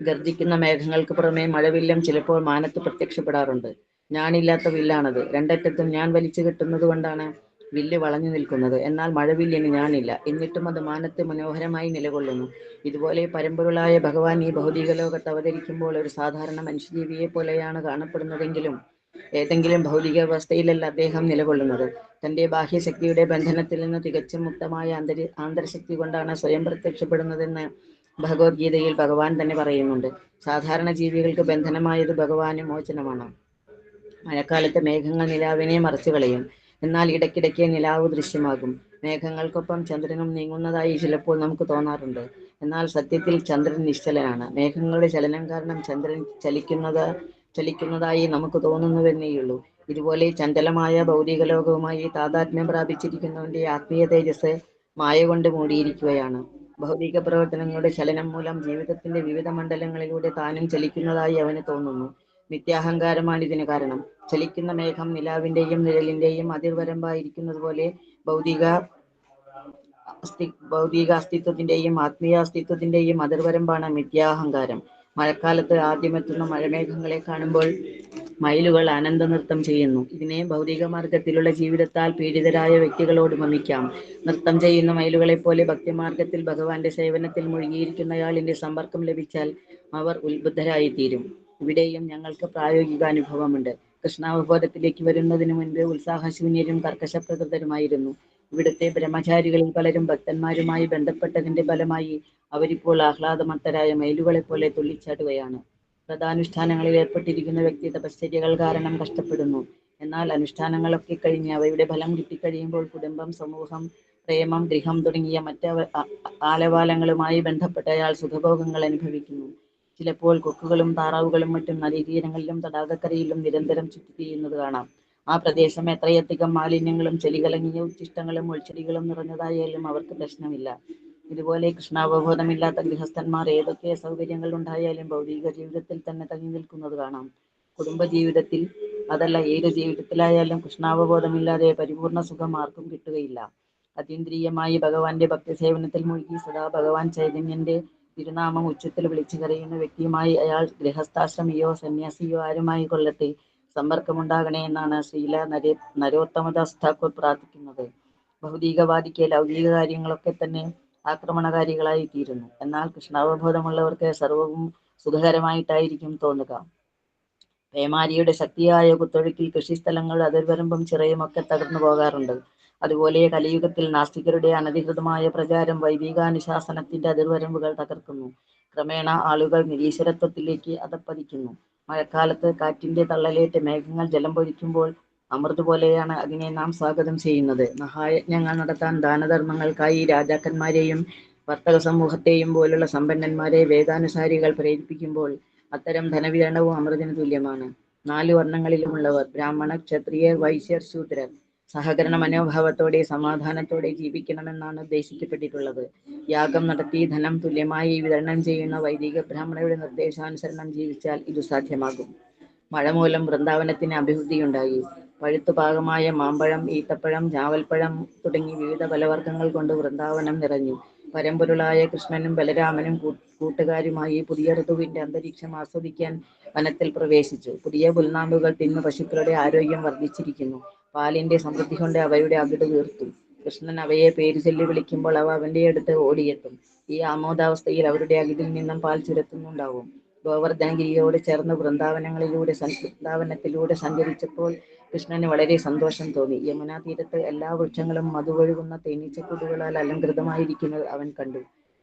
Speaker 4: ഗർജിക്കുന്ന മേഘങ്ങൾക്ക് പുറമെ മഴവില്ലും ചിലപ്പോൾ മാനത്ത് പ്രത്യക്ഷപ്പെടാറുണ്ട്. ഞാണില്ലാത്ത വില്ലാണത്. രണ്ടറ്റത്തും ഞാൻ വലിച്ചു കെട്ടുന്നത് കൊണ്ടാണ് വില്ല് വളഞ്ഞു നിൽക്കുന്നത്. എന്നാൽ മഴവില്ലിന് ഞാനില്ല. എന്നിട്ടും അത് മാനത്ത് മനോഹരമായി നിലകൊള്ളുന്നു. ഇതുപോലെ പരമ്പൊരുളായ ഭഗവാൻ ഈ ഭൗതിക ലോകത്ത് അവതരിക്കുമ്പോൾ ഒരു സാധാരണ മനുഷ്യജീവിയെ പോലെയാണ് കാണപ്പെടുന്നതെങ്കിലും ഏതെങ്കിലും ഭൗതിക അവസ്ഥയിലല്ല അദ്ദേഹം നിലകൊള്ളുന്നത്. തന്റെ ബാഹ്യശക്തിയുടെ ബന്ധനത്തിൽ നിന്ന് തികച്ചും മുക്തമായ ആന്തരശക്തി കൊണ്ടാണ് സ്വയം പ്രത്യക്ഷപ്പെടുന്നതെന്ന് ഭഗവത്ഗീതയിൽ ഭഗവാൻ തന്നെ പറയുന്നുണ്ട്. സാധാരണ ജീവികൾക്ക് ബന്ധനമായത് ഭഗവാന് മോചനമാണ്. മഴക്കാലത്ത് മേഘങ്ങൾ നിലാവിനെ മറച്ചു കളയും. എന്നാൽ ഇടയ്ക്കിടയ്ക്ക് നിലാവ് ദൃശ്യമാകും. മേഘങ്ങൾക്കൊപ്പം ചന്ദ്രനും നീങ്ങുന്നതായി ചിലപ്പോൾ നമുക്ക് തോന്നാറുണ്ട്. എന്നാൽ സത്യത്തിൽ ചന്ദ്രൻ നിശ്ചലനാണ്. മേഘങ്ങളുടെ ചലനം കാരണം ചന്ദ്രൻ ചലിക്കുന്നതായി നമുക്ക് തോന്നുന്നുവെന്നേയുള്ളൂ. ഇതുപോലെ ചഞ്ചലമായ ഭൗതിക ലോകവുമായി താതാത്മ്യം പ്രാപിച്ചിരിക്കുന്നവന്റെ ആത്മീയ തേജസ് മായ കൊണ്ട് മൂടിയിരിക്കുകയാണ്. ഭൗതിക പ്രവർത്തനങ്ങളുടെ ചലനം മൂലം ജീവിതത്തിന്റെ വിവിധ മണ്ഡലങ്ങളിലൂടെ താനും ചലിക്കുന്നതായി അവന് തോന്നുന്നു. മിഥ്യാഹങ്കാരമാണ് ഇതിന് കാരണം. ചലിക്കുന്ന മേഘം നിലാവിന്റെയും നിഴലിന്റെയും അതിർവരമ്പായിരിക്കുന്നത് പോലെ ഭൗതിക അസ്തിത്വത്തിന്റെയും ആത്മീയ അസ്തിത്വത്തിന്റെയും അതിർവരമ്പാണ് മിഥ്യാഹങ്കാരം. മഴക്കാലത്ത് ആദ്യമെത്തുന്ന മഴമേഘങ്ങളെ കാണുമ്പോൾ മയിലുകൾ ആനന്ദ നൃത്തം ചെയ്യുന്നു. ഇതിനെ ഭൗതിക മാർഗത്തിലുള്ള ജീവിതത്താൽ പീഡിതരായ വ്യക്തികളോട് ഉപമിക്കാം. നൃത്തം ചെയ്യുന്ന മയിലുകളെ പോലെ ഭക്തിമാർഗത്തിൽ ഭഗവാന്റെ സേവനത്തിൽ മുഴുകിയിരിക്കുന്നയാളിന്റെ സമ്പർക്കം ലഭിച്ചാൽ അവർ ഉത്ബുദ്ധരായിത്തീരും. ഇവിടെയും ഞങ്ങൾക്ക് പ്രായോഗിക അനുഭവമുണ്ട്. കൃഷ്ണാവബോധത്തിലേക്ക് വരുന്നതിന് മുൻപ് ഉത്സാഹശൂന്യരും കർക്കശപ്രകൃതരുമായിരുന്നു. ഇവിടുത്തെ ബ്രഹ്മചാരികളിൽ പലരും ഭക്തന്മാരുമായി ബന്ധപ്പെട്ടതിന്റെ ഫലമായി അവരിപ്പോൾ ആഹ്ലാദമത്തരായ മയിലുകളെ പോലെ തുള്ളിച്ചാടുകയാണ്. വ്രതാനുഷ്ഠാനങ്ങളിൽ ഏർപ്പെട്ടിരിക്കുന്ന വ്യക്തി തപശ്ചര്യകൾ കാരണം കഷ്ടപ്പെടുന്നു. എന്നാൽ അനുഷ്ഠാനങ്ങളൊക്കെ കഴിഞ്ഞ് അവയുടെ ഫലം കിട്ടിക്കഴിയുമ്പോൾ കുടുംബം, സമൂഹം, പ്രേമം, ഗൃഹം തുടങ്ങിയ മറ്റ് ആലവാലങ്ങളുമായി ബന്ധപ്പെട്ട അയാൾ സുഖഭോഗങ്ങൾ അനുഭവിക്കുന്നു. ചിലപ്പോൾ കൊക്കുകളും താറാവുകളും മറ്റും നദീതീരങ്ങളിലും തടാകക്കരയിലും നിരന്തരം ചുറ്റിത്തിരിയുന്നത് കാണാം. ആ പ്രദേശം എത്രയധികം മാലിന്യങ്ങളും ചെളികലങ്ങിയ ഉച്ഛിഷ്ടങ്ങളും മുൾച്ചെടികളും നിറഞ്ഞതായാലും അവർക്ക് പ്രശ്നമില്ല. ഇതുപോലെ കൃഷ്ണാവബോധമില്ലാത്ത ഗൃഹസ്ഥന്മാർ ഏതൊക്കെ സൗകര്യങ്ങൾ ഉണ്ടായാലും ഭൗതിക ജീവിതത്തിൽ തന്നെ തങ്ങി നിൽക്കുന്നത് കാണാം. കുടുംബജീവിതത്തിൽ അതല്ല ഏത് ജീവിതത്തിലായാലും കൃഷ്ണാവബോധമില്ലാതെ പരിപൂർണ സുഖം ആർക്കും കിട്ടുകയില്ല. അതീന്ദ്രിയമായി ഭഗവാന്റെ ഭക്തിസേവനത്തിൽ മുഴുകി സദാ ഭഗവാൻ ചൈതന്യന്റെ തിരുനാമം ഉച്ചത്തിൽ വിളിച്ചു കരയുന്ന വ്യക്തിയുമായി അയാൾ ഗൃഹസ്ഥാശ്രമിയോ സന്യാസിയോ ആരുമായി കൊള്ളട്ടെ സമ്പർക്കമുണ്ടാകണേ എന്നാണ് ശ്രീല നരോത്തമദാസ് ഠാക്കൂർ പ്രാർത്ഥിക്കുന്നത്. ഭൗതികവാദിക്ക് ലൗകിക കാര്യങ്ങളൊക്കെ തന്നെ ആക്രമണകാരികളായി തീരുന്നു. എന്നാൽ കൃഷ്ണാവബോധമുള്ളവർക്ക് സർവവും സുഖകരമായിട്ടായിരിക്കും തോന്നുക. പേമാരിയുടെ ശക്തിയായ കുത്തൊഴുക്കിൽ കൃഷിസ്ഥലങ്ങളുടെ അതിർവരമ്പും ചിറയും ഒക്കെ തകർന്നു പോകാറുണ്ട്. അതുപോലെ കലിയുഗത്തിൽ നാസ്തികരുടെ അനധികൃതമായ പ്രചാരം വൈദികാനുശാസനത്തിന്റെ അതിർവരമ്പുകൾ തകർക്കുന്നു. ക്രമേണ ആളുകൾ നിരീശ്വരത്വത്തിലേക്ക് അധപ്പതിക്കുന്നു. മഴക്കാലത്ത് കാറ്റിന്റെ തള്ളലേറ്റ് മേഘങ്ങൾ ജലം പൊഴിക്കുമ്പോൾ അമൃതുപോലെയാണ് അതിനെ നാം സ്വാഗതം ചെയ്യുന്നത്. മഹായജ്ഞങ്ങൾ നടത്താൻ ദാനധർമ്മങ്ങൾക്കായി രാജാക്കന്മാരെയും വർത്തക സമൂഹത്തെയും പോലുള്ള സമ്പന്നന്മാരെ വേദാനുസാരികൾ പ്രേരിപ്പിക്കുമ്പോൾ അത്തരം ധനവിതരണവും അമൃതിന് തുല്യമാണ്. 4 വർണ്ണങ്ങളിലുമുള്ളവർ ബ്രാഹ്മണ, ക്ഷത്രിയർ, വൈശ്യർ, ശൂദ്രർ സഹകരണ മനോഭാവത്തോടെ സമാധാനത്തോടെ ജീവിക്കണമെന്നാണ് ഉദ്ദേശിക്കപ്പെട്ടിട്ടുള്ളത്. യാഗം നടത്തി ധനം തുല്യമായി വിതരണം ചെയ്യുന്ന വൈദിക ബ്രാഹ്മണരുടെ നിർദ്ദേശാനുസരണം ജീവിച്ചാൽ ഇതു സാധ്യമാകും. മഴ മൂലം വൃന്ദാവനത്തിന് അഭിവൃദ്ധിയുണ്ടായി. പഴുത്തു പാകമായ മാമ്പഴം, ഈത്തപ്പഴം, ഞാവൽപ്പഴം തുടങ്ങി വിവിധ ഫലവർഗ്ഗങ്ങൾ കൊണ്ട് വൃന്ദാവനം നിറഞ്ഞു. പരമ്പൊരുളായ കൃഷ്ണനും ബലരാമനും കൂട്ടുകാരുമായി പുതിയ ഋതുവിന്റെ അന്തരീക്ഷം ആസ്വദിക്കാൻ വനത്തിൽ പ്രവേശിച്ചു. പുതിയ പുൽനാമ്പുകൾ തിന്നു പശുക്കളുടെ ആരോഗ്യം വർദ്ധിച്ചിരിക്കുന്നു. പാലിന്റെ സമൃദ്ധി കൊണ്ട് അവയുടെ അകിട് വീർത്തു. കൃഷ്ണൻ അവയെ പേര് ചൊല്ലി വിളിക്കുമ്പോൾ അവ അവന്റെ അടുത്ത് ഓടിയെത്തും. ഈ ആമോദാവസ്ഥയിൽ അവരുടെ അകിടിൽ നിന്നും പാൽ ചുരത്തുന്നുണ്ടാവും. ഗോവർദ്ധനഗിരിയോട് ചേർന്ന് വൃന്ദാവനത്തിലൂടെ സഞ്ചരിച്ചപ്പോൾ കൃഷ്ണന് വളരെ സന്തോഷം തോന്നി. യമുനാ തീരത്ത് എല്ലാ വൃക്ഷങ്ങളും മധുവൊഴുകുന്ന തേനീച്ചക്കൂടുകളാൽ അലങ്കൃതമായിരിക്കുന്നത് അവൻ കണ്ടു.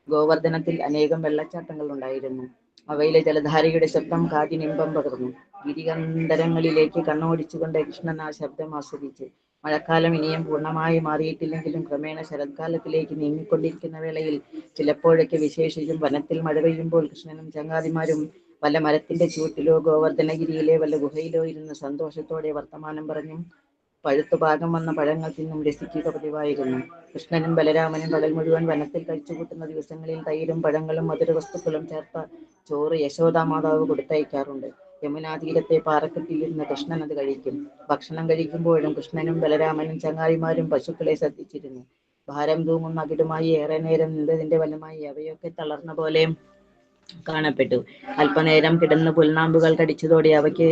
Speaker 4: ഗോവർദ്ധനത്തിൽ അനേകം വെള്ളച്ചാട്ടങ്ങൾ ഉണ്ടായിരുന്നു. അവയിലെ ജലധാരയുടെ ശബ്ദം കാതിനിമ്പം പകർന്നു. ഗിരികന്ധരങ്ങളിലേക്ക് കണ്ണോടിച്ചുകൊണ്ട് കൃഷ്ണൻ ആ ശബ്ദം ആസ്വദിച്ചു. മഴക്കാലം ഇനിയും പൂർണ്ണമായി മാറിയിട്ടില്ലെങ്കിലും ക്രമേണ ശരത്കാലത്തിലേക്ക് നീങ്ങിക്കൊണ്ടിരിക്കുന്ന വേളയിൽ ചിലപ്പോഴൊക്കെ വിശേഷിച്ചും വനത്തിൽ മഴ പെയ്യുമ്പോൾ കൃഷ്ണനും ചങ്ങാതിമാരും വല്ല മരത്തിന്റെ ചുവട്ടിലോ ഗോവർദ്ധനഗിരിയിലെ വല്ല ഗുഹയിലോ ഇരുന്ന് സന്തോഷത്തോടെ വർത്തമാനം പറഞ്ഞും പഴുത്തു പാകം വന്ന പഴങ്ങൾ തിന്നും രസിക്കുക പതിവായിരുന്നു. കൃഷ്ണനും ബലരാമനും പകൽ മുഴുവൻ വനത്തിൽ കഴിച്ചുകൂട്ടുന്ന ദിവസങ്ങളിൽ തൈരും പഴങ്ങളും മധുരവസ്തുക്കളും ചേർത്ത ചോറ് യശോദാമാതാവ് കൊടുത്തയക്കാറുണ്ട്. യമുനാ തീരത്തെ പാറക്കെട്ടിലിരുന്ന് കൃഷ്ണൻ അത് കഴിക്കും. ഭക്ഷണം കഴിക്കുമ്പോഴും കൃഷ്ണനും ബലരാമനും ചങ്ങാതിമാരും പശുക്കളെ ശ്രദ്ധിച്ചിരുന്നു. ഭാരം തൂങ്ങുന്ന അകിടുമായി ഏറെ നേരം നിന്നതിന്റെ ഫലമായി അവയൊക്കെ തളർന്ന പോലെ കാണപ്പെട്ടു. അല്പനേരം കിടന്ന് പുൽനാമ്പുകൾ കടിച്ചതോടെ അവയ്ക്ക്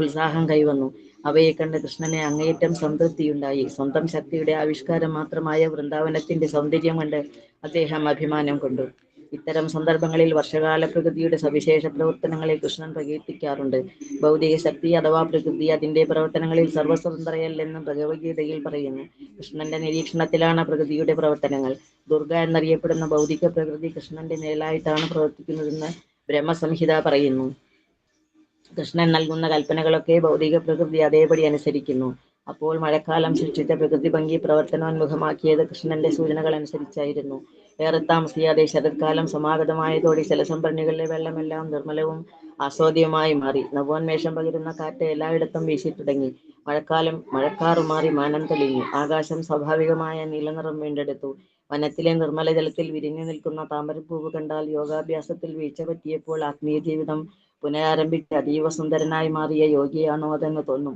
Speaker 4: ഉത്സാഹം കൈവന്നു. അവയെ കണ്ട് കൃഷ്ണനെ അങ്ങേയറ്റം സംതൃപ്തിയുണ്ടായി. സ്വന്തം ശക്തിയുടെ ആവിഷ്കാരം മാത്രമായ വൃന്ദാവനത്തിന്റെ സൗന്ദര്യം കണ്ട് അദ്ദേഹം അഭിമാനം കൊണ്ടു. ഇത്തരം സന്ദർഭങ്ങളിൽ വർഷകാല പ്രകൃതിയുടെ സവിശേഷ പ്രവർത്തനങ്ങളെ കൃഷ്ണൻ പ്രകീർത്തിക്കാറുണ്ട്. ഭൗതിക ശക്തി അഥവാ പ്രകൃതി അതിന്റെ പ്രവർത്തനങ്ങളിൽ സർവസ്വതന്ത്രയല്ലെന്നും ഭഗവത്ഗീതയിൽ പറയുന്നു. കൃഷ്ണന്റെ നിരീക്ഷണത്തിലാണ് പ്രകൃതിയുടെ പ്രവർത്തനങ്ങൾ. ദുർഗ എന്നറിയപ്പെടുന്ന ഭൗതിക പ്രകൃതി കൃഷ്ണന്റെ നിഴലായിട്ടാണ് പ്രവർത്തിക്കുന്നതെന്ന് ബ്രഹ്മസംഹിത പറയുന്നു. കൃഷ്ണൻ നൽകുന്ന കൽപ്പനകളൊക്കെ ഭൗതിക പ്രകൃതി അതേപടി അനുസരിക്കുന്നു. അപ്പോൾ മഴക്കാലം സൃഷ്ടിച്ച പ്രകൃതി ഭംഗി പ്രവർത്തനോന്മുഖമാക്കിയത് കൃഷ്ണന്റെ സൂചനകൾ അനുസരിച്ചായിരുന്നു. ഏറെ താമസിയാതെ ശരത്കാലം സമാഗതമായതോടെ ജലസംഭരണികളിലെ വെള്ളമെല്ലാം നിർമ്മലവും ആസ്വാദ്യവുമായി മാറി. നവോന്മേഷം പകരുന്ന കാറ്റ് എല്ലായിടത്തും വീശി തുടങ്ങി. മഴക്കാറ് മാറി മാനം തെളിഞ്ഞു. ആകാശം സ്വാഭാവികമായ നീലനിറം വീണ്ടെടുത്തു. വനത്തിലെ നിർമ്മല ജലത്തിൽ വിരിഞ്ഞു നിൽക്കുന്ന താമരപ്പൂവ് കണ്ടാൽ യോഗാഭ്യാസത്തിൽ വീഴ്ച പറ്റിയപ്പോൾ ആത്മീയ ജീവിതം പുനരാരംഭിച്ച് അതീവ സുന്ദരനായി മാറിയ യോഗിയാണോ അതെന്ന് തോന്നും.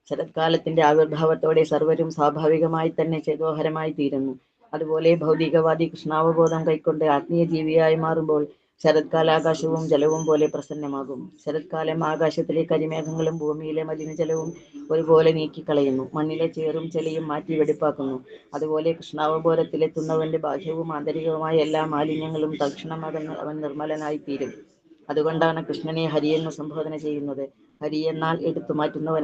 Speaker 4: ശരത്കാലത്തിന്റെ ആവിർഭാവത്തോടെ സർവരും സ്വാഭാവികമായി തന്നെ ചേതോഹരമായി തീരുന്നു. അതുപോലെ ഭൗതികവാദി കൃഷ്ണാവബോധം കൈക്കൊണ്ട് ആത്മീയ ജീവിയായി മാറുമ്പോൾ ശരത്കാലാകാശവും ജലവും പോലെ പ്രസന്നമാകും. ശരത്കാലം ആകാശത്തിലെ കരിമേഘങ്ങളും ഭൂമിയിലെ മലിനജലവും ഒരുപോലെ നീക്കിക്കളയുന്നു. മണ്ണിലെ ചേറും ചെളിയും മാറ്റി വെടിപ്പാക്കുന്നു. അതുപോലെ കൃഷ്ണാവബോധത്തിലെത്തുന്നവന്റെ ബാഹ്യവും ആന്തരികവുമായ എല്ലാ മാലിന്യങ്ങളും തൽക്ഷണം അകന്ന് അവൻ നിർമ്മലനായി തീരും. അതുകൊണ്ടാണ് കൃഷ്ണനെ ഹരി എന്ന് സംബോധന ചെയ്യുന്നത്. ഹരി എന്നാൽ എടുത്തു മാറ്റുന്നവൻ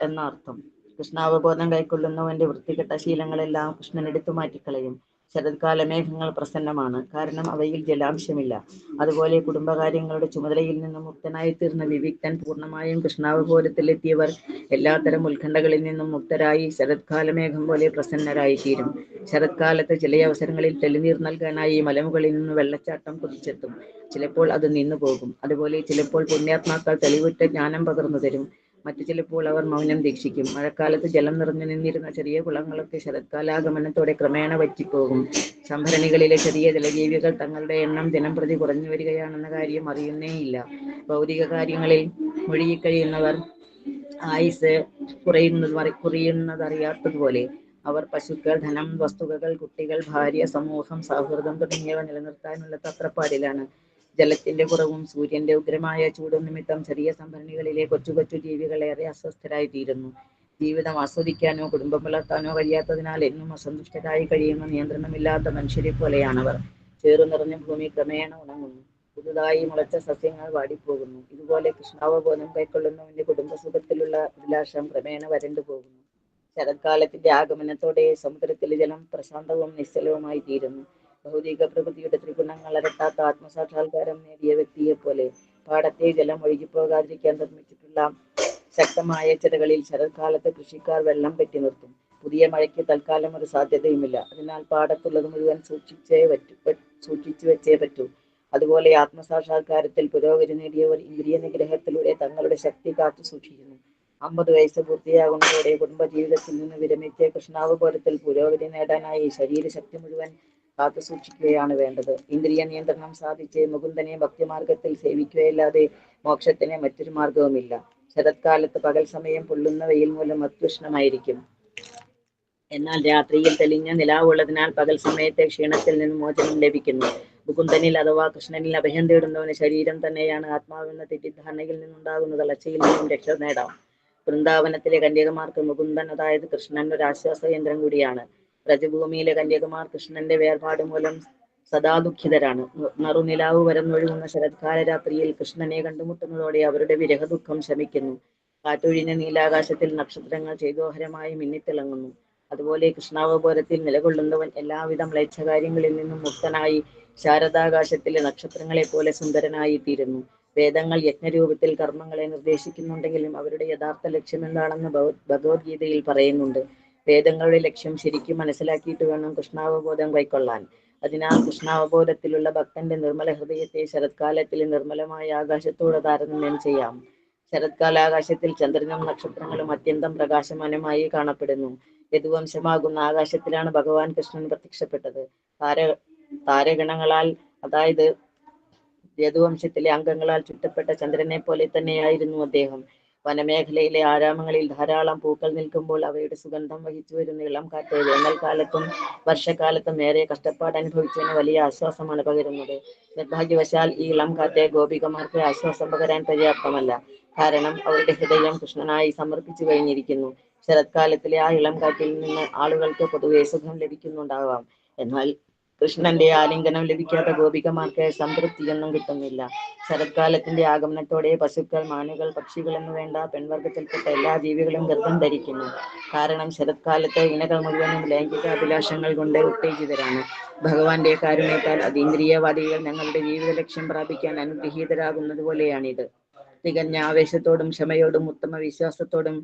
Speaker 4: എന്ന അർത്ഥം. കൃഷ്ണാവബോധം കൈക്കൊള്ളുന്നവന്റെ വൃത്തികെട്ട ശീലങ്ങളെല്ലാം കൃഷ്ണൻ എടുത്തു മാറ്റിക്കളയും. ശരത്കാല മേഘങ്ങൾ പ്രസന്നമാണ്, കാരണം അവയിൽ ജലാംശമില്ല. അതുപോലെ കുടുംബകാര്യങ്ങളുടെ ചുമതലയിൽ നിന്നും മുക്തനായി തീർന്ന വിവിക്തൻ പൂർണ്ണമായും കൃഷ്ണാവബോധത്തിലെത്തിയവർ എല്ലാത്തരം ഉത്കണ്ഠകളിൽ നിന്നും മുക്തരായി ശരത്കാല മേഘം പോലെ പ്രസന്നരായി തീരും. ശരത്കാലത്ത് ചില അവസരങ്ങളിൽ തെളിനീർ നൽകാനായി മലമുകളിൽ നിന്ന് വെള്ളച്ചാട്ടം കുതിച്ചെത്തും. ചിലപ്പോൾ അത് നിന്നു പോകും. അതുപോലെ ചിലപ്പോൾ പുണ്യാത്മാക്കൾ തെളിവുറ്റ ജ്ഞാനം പകർന്നു തരും. മറ്റു ചിലപ്പോൾ അവർ മൗനം ദീക്ഷിക്കും. മഴക്കാലത്ത് ജലം നിറഞ്ഞു നിന്നിരുന്ന ചെറിയ കുളങ്ങളൊക്കെ ശരത്കാലാഗമനത്തോടെ ക്രമേണ വറ്റിപ്പോകും. സംഭരണികളിലെ ചെറിയ ജലജീവികൾ തങ്ങളുടെ എണ്ണം ദിനംപ്രതി കുറഞ്ഞു വരികയാണെന്ന കാര്യം അറിയുന്നേയില്ല. ഭൗതിക കാര്യങ്ങളിൽ മുഴുകിക്കഴിയുന്നവർ ആയുസ് കുറയുന്നതറിയാത്തതുപോലെ അവർ പശുക്കൾ, ധനം, വസ്തുവകൾ, കുട്ടികൾ, ഭാര്യ, സമൂഹം, സൗഹൃദം തുടങ്ങിയവ നിലനിർത്താനുള്ള തത്രപ്പാടിലാണ്. ജലത്തിന്റെ കുറവും സൂര്യന്റെ ഉഗ്രമായ ചൂടും നിമിത്തം ചെറിയ സംഭരണികളിലെ കൊച്ചു കൊച്ചു ജീവികൾ ഏറെ അസ്വസ്ഥരായി തീരുന്നു. ജീവിതം ആസ്വദിക്കാനോ കുടുംബം പുലർത്താനോ കഴിയാത്തതിനാൽ എന്നും അസന്തുഷ്ടരായി കഴിയുന്ന നിയന്ത്രണമില്ലാത്ത മനുഷ്യരെ പോലെയാണവർ. ചേറു നിറഞ്ഞ ഭൂമി ക്രമേണ ഉണങ്ങുന്നു. പുതുതായി മുളച്ച സസ്യങ്ങൾ വാടിപ്പോകുന്നു. ഇതുപോലെ കൃഷ്ണാവബോധം കൈക്കൊള്ളുന്നവന്റെ കുടുംബസുഖത്തിലുള്ള അഭിലാഷം ക്രമേണ വരണ്ടു പോകുന്നു. ശരത്കാലത്തിന്റെ ആഗമനത്തോടെ സമുദ്രത്തിലെ ജലം പ്രശാന്തവും നിശ്ചലവുമായി തീരുന്നു. ഭൗതിക പ്രകൃതിയുടെ ത്രിഗുണങ്ങൾ അരട്ടാത്ത ആത്മസാക്ഷാത്കാരം നേടിയ വ്യക്തിയെ പോലെ പാടത്തെ ജലം ഒഴുകിപ്പോകാതിരിക്കാൻ നിർമ്മിച്ചിട്ടുള്ള ശക്തമായ ചിറകളിൽ ശരത്കാലത്ത് കൃഷിക്കാർ വെള്ളം കെട്ടി നിർത്തും. പുതിയ മഴയ്ക്ക് തൽക്കാലം ഒരു സാധ്യതയുമില്ല. അതിനാൽ പാടത്തുള്ളത് മുഴുവൻ സൂക്ഷിച്ചു വെച്ചേ പറ്റൂ. അതുപോലെ ആത്മസാക്ഷാത്കാരത്തിൽ പുരോഗതി നേടിയവർ ഇന്ദ്രിയ നിഗ്രഹത്തിലൂടെ തങ്ങളുടെ ശക്തി കാത്തു സൂക്ഷിക്കുന്നു. 50 വയസ്സ് പൂർത്തിയാകുന്നതോടെ കുടുംബജീവിതത്തിൽ നിന്ന് വിരമിച്ച് കൃഷ്ണാവബോധത്തിൽ പുരോഗതി നേടാനായി ശരീരശക്തി മുഴുവൻ കാത്തു സൂക്ഷിക്കുകയാണ് വേണ്ടത്. ഇന്ദ്രിയ നിയന്ത്രണം സാധിച്ച് മുകുന്ദനെ ഭക്തിമാർഗത്തിൽ സേവിക്കുകയല്ലാതെ മോക്ഷത്തിന് മറ്റൊരു മാർഗവുമില്ല. ശരത്കാലത്ത് പകൽ സമയം പൊള്ളുന്ന വെയിൽ മൂലം അത്യുഷ്ണമായിരിക്കും. എന്നാൽ രാത്രിയിൽ തെളിഞ്ഞ നിലാവുള്ളതിനാൽ പകൽ സമയത്തെ ക്ഷീണത്തിൽ നിന്ന് മോചനം ലഭിക്കുന്നു. മുകുന്ദനിൽ അഥവാ കൃഷ്ണനിൽ അഭയം തേടുന്നവന് ശരീരം തന്നെയാണ് ആത്മാവെന്ന തെറ്റിദ്ധാരണയിൽ നിന്നുണ്ടാകുന്ന തളർച്ചയിൽ നിന്നും രക്ഷ നേടാം. വൃന്ദാവനത്തിലെ കന്യകമാർക്ക് മുകുന്ദൻ, അതായത് കൃഷ്ണൻ, ഒരു ആശ്വാസ കേന്ദ്രം കൂടിയാണ്. വ്രജഭൂമിയിലെ കന്യകമാർ കൃഷ്ണന്റെ വേർപാട് മൂലം സദാ ദുഃഖിതരാണ്. നറുനിലാവ് വരന്നൊഴുകുന്ന ശരത്കാല രാത്രിയിൽ കൃഷ്ണനെ കണ്ടുമുട്ടുന്നതോടെ അവരുടെ വിരഹദുഃഖം ശമിക്കുന്നു. കാറ്റൊഴിഞ്ഞ നീലാകാശത്തിൽ നക്ഷത്രങ്ങൾ ചേതോഹരമായി മിന്നിത്തിളങ്ങുന്നു. അതുപോലെ കൃഷ്ണാവബോധത്തിൽ നിലകൊള്ളുന്നവൻ എല്ലാവിധ മ്ലേച്ഛകാര്യങ്ങളിൽ നിന്നും മുക്തനായി ശാരദാകാശത്തിലെ നക്ഷത്രങ്ങളെ പോലെ സുന്ദരനായി തീരുന്നു. വേദങ്ങൾ യജ്ഞരൂപത്തിൽ കർമ്മങ്ങളെ നിർദ്ദേശിക്കുന്നുണ്ടെങ്കിലും അവരുടെ യഥാർത്ഥ ലക്ഷ്യം എന്താണെന്ന് ഭഗവത്ഗീതയിൽ പറയുന്നുണ്ട്. വേദങ്ങളുടെ ലക്ഷ്യം ശരിക്കും മനസ്സിലാക്കിയിട്ട് വേണം കൃഷ്ണാവബോധം കൈക്കൊള്ളാൻ. അതിനാൽ കൃഷ്ണാവബോധത്തിലുള്ള ഭക്തന്റെ നിർമ്മല ഹൃദയത്തെ ശരത്കാലത്തിലെ നിർമ്മലമായ ആകാശത്തോട് താരതമ്യം ചെയ്യാം. ശരത്കാലാകാശത്തിൽ ചന്ദ്രനും നക്ഷത്രങ്ങളും അത്യന്തം പ്രകാശമാനമായി കാണപ്പെടുന്നു. യദുവംശമാകുന്ന ആകാശത്തിലാണ് ഭഗവാൻ കൃഷ്ണൻ പ്രത്യക്ഷപ്പെട്ടത്. താരഗണങ്ങളാൽ, അതായത് യദുവംശത്തിലെ അംഗങ്ങളാൽ ചുറ്റപ്പെട്ട ചന്ദ്രനെ പോലെ തന്നെയായിരുന്നു അദ്ദേഹം. വനമേഖലയിലെ ആരാമങ്ങളിൽ ധാരാളം പൂക്കൾ നിൽക്കുമ്പോൾ അവയുടെ സുഗന്ധം വഹിച്ചു വരുന്ന ഇളം കാറ്റ് വേനൽക്കാലത്തും വർഷക്കാലത്തും ഏറെ കഷ്ടപ്പാട് അനുഭവിച്ചതിന് വലിയ ആശ്വാസമാണ് പകരുന്നത്. നിർഭാഗ്യവശാൽ ഈ ഇളം കാറ്റ് ഗോപികമാർക്ക് ആശ്വാസം പകരാൻ പര്യാപ്തമല്ല. കാരണം അവരുടെ ഹൃദയം കൃഷ്ണനായി സമർപ്പിച്ചു കഴിഞ്ഞിരിക്കുന്നു. ശരത്കാലത്തിലെ ആ ഇളം കാറ്റിൽ നിന്ന് ആളുകൾക്ക് പൊതുവെ സുഖം ലഭിക്കുന്നുണ്ടാവാം. എന്നാൽ കൃഷ്ണന്റെ ആലിംഗനം ലഭിക്കാത്ത ഗോപികമാർക്ക് സംതൃപ്തിയൊന്നും കിട്ടുന്നില്ല. ശരത്കാലത്തിന്റെ ആഗമനത്തോടെ പശുക്കൾ, മാനുകൾ, പക്ഷികൾ എന്ന് വേണ്ട പെൺവർഗത്തിൽപ്പെട്ട എല്ലാ ജീവികളും ഗർഭം ധരിക്കുന്നു. കാരണം ശരത്കാലത്ത് ഇണകൾ മുഴുവനും ലൈംഗിക അഭിലാഷങ്ങൾ കൊണ്ട് ഉത്തേജിതരാണ്. ഭഗവാന്റെ കാരുണ്യത്താൽ അതീന്ദ്രിയവാദികൾ ഞങ്ങളുടെ ജീവിത ലക്ഷ്യം പ്രാപിക്കാൻ അനുഗ്രഹീതരാകുന്നത് പോലെയാണിത്. തികഞ്ഞ ആവേശത്തോടും ക്ഷമയോടും ഉത്തമ വിശ്വാസത്തോടും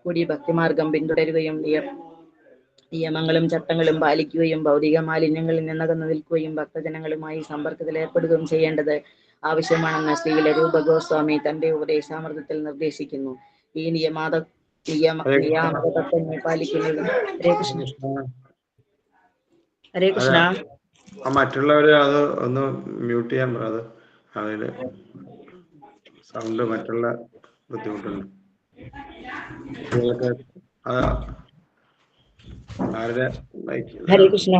Speaker 4: കൂടി ഭക്തിമാർഗം പിന്തുടരുകയും നിയമങ്ങളും ചട്ടങ്ങളും പാലിക്കുകയും ഭൗതിക മാലിന്യങ്ങളിൽ നിന്നകന്നു നിൽക്കുകയും ഭക്തജനങ്ങളുമായി സമ്പർക്കത്തിൽ ഏർപ്പെടുകയും ചെയ്യേണ്ടത് ആവശ്യമാണെന്ന് ശ്രീല രൂപ ഗോസ്വാമി തന്റെ ഉപദേശാമൃതത്തിൽ നിർദ്ദേശിക്കുന്നു. ഈ നിയാമകതത്വങ്ങൾ പാലിക്കുന്നത്. ഹരേ കൃഷ്ണ. ഹരേ കൃഷ്ണ.
Speaker 1: മറ്റുള്ളവര് അത് ഒന്ന് മ്യൂട്ട് ചെയ്യാൻ പറ. അത് അതില് സൗണ്ട് മറ്റുള്ള ബുദ്ധിമുട്ടുണ്ട്.
Speaker 4: ഹരേ കൃഷ്ണ.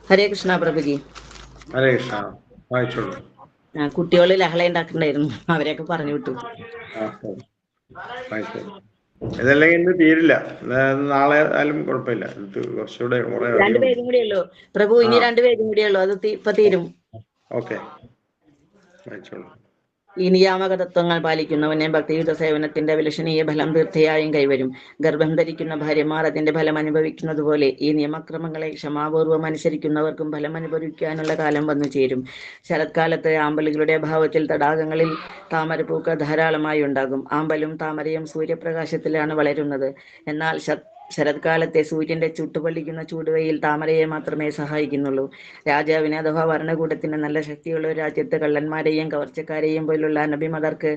Speaker 4: ഹരേ കൃഷ്ണ പ്രഭുജി.
Speaker 1: ഹരേ കൃഷ്ണ. വായിച്ചോളൂ.
Speaker 4: കുട്ടികൾ ലഹള ഉണ്ടാക്കണ്ടായിരുന്നു, അവരെയൊക്കെ പറഞ്ഞു വിട്ടു.
Speaker 1: ആ, ശരി. വായിച്ചോളൂ. ഇതല്ലെങ്കിൽ ഇന്ന് തീരില്ല. നാളെ ആയാലും കുഴപ്പമില്ല. ഇത് കുറച്ചുകൂടെ കുറെ അധികം.
Speaker 4: രണ്ടുപേരും കൂടെ ഉള്ളൂ പ്രഭു, ഇനി രണ്ടുപേരും കൂടെ ഉള്ളൂ, അത് ഇപ്പൊ തീരും.
Speaker 1: ഓക്കെ, വായിച്ചോളൂ.
Speaker 4: ഈ നിയാമക തത്വങ്ങൾ പാലിക്കുന്നവനെ ഭക്തിയുത സേവനത്തിന്റെ വിലക്ഷണീയ ഫലം തീർച്ചയായും കൈവരും. ഗർഭം ധരിക്കുന്ന ഭാര്യമാർ അതിന്റെ ഫലം അനുഭവിക്കുന്നത് പോലെ ഈ നിയമക്രമങ്ങളെ ക്ഷമാപൂർവ്വം അനുസരിക്കുന്നവർക്കും ഫലം അനുഭവിക്കാനുള്ള കാലം വന്നു ചേരും. ശരത്കാലത്ത് ആമ്പലുകളുടെ അഭാവത്തിൽ തടാകങ്ങളിൽ താമരപ്പൂക്കൾ ധാരാളമായി ഉണ്ടാകും. ആമ്പലും താമരയും സൂര്യപ്രകാശത്തിലാണ് വളരുന്നത്. എന്നാൽ ശരത്കാലത്തെ സൂര്യന്റെ ചുട്ടുപൊള്ളിക്കുന്ന ചൂടുവെയിൽ താമരയെ മാത്രമേ സഹായിക്കുന്നുള്ളൂ. രാജാവിന് അഥവാ ഭരണകൂടത്തിന് നല്ല ശക്തിയുള്ള ഒരു രാജ്യത്ത് കള്ളന്മാരെയും കവർച്ചക്കാരെയും പോലുള്ള അനഭിമതർക്ക്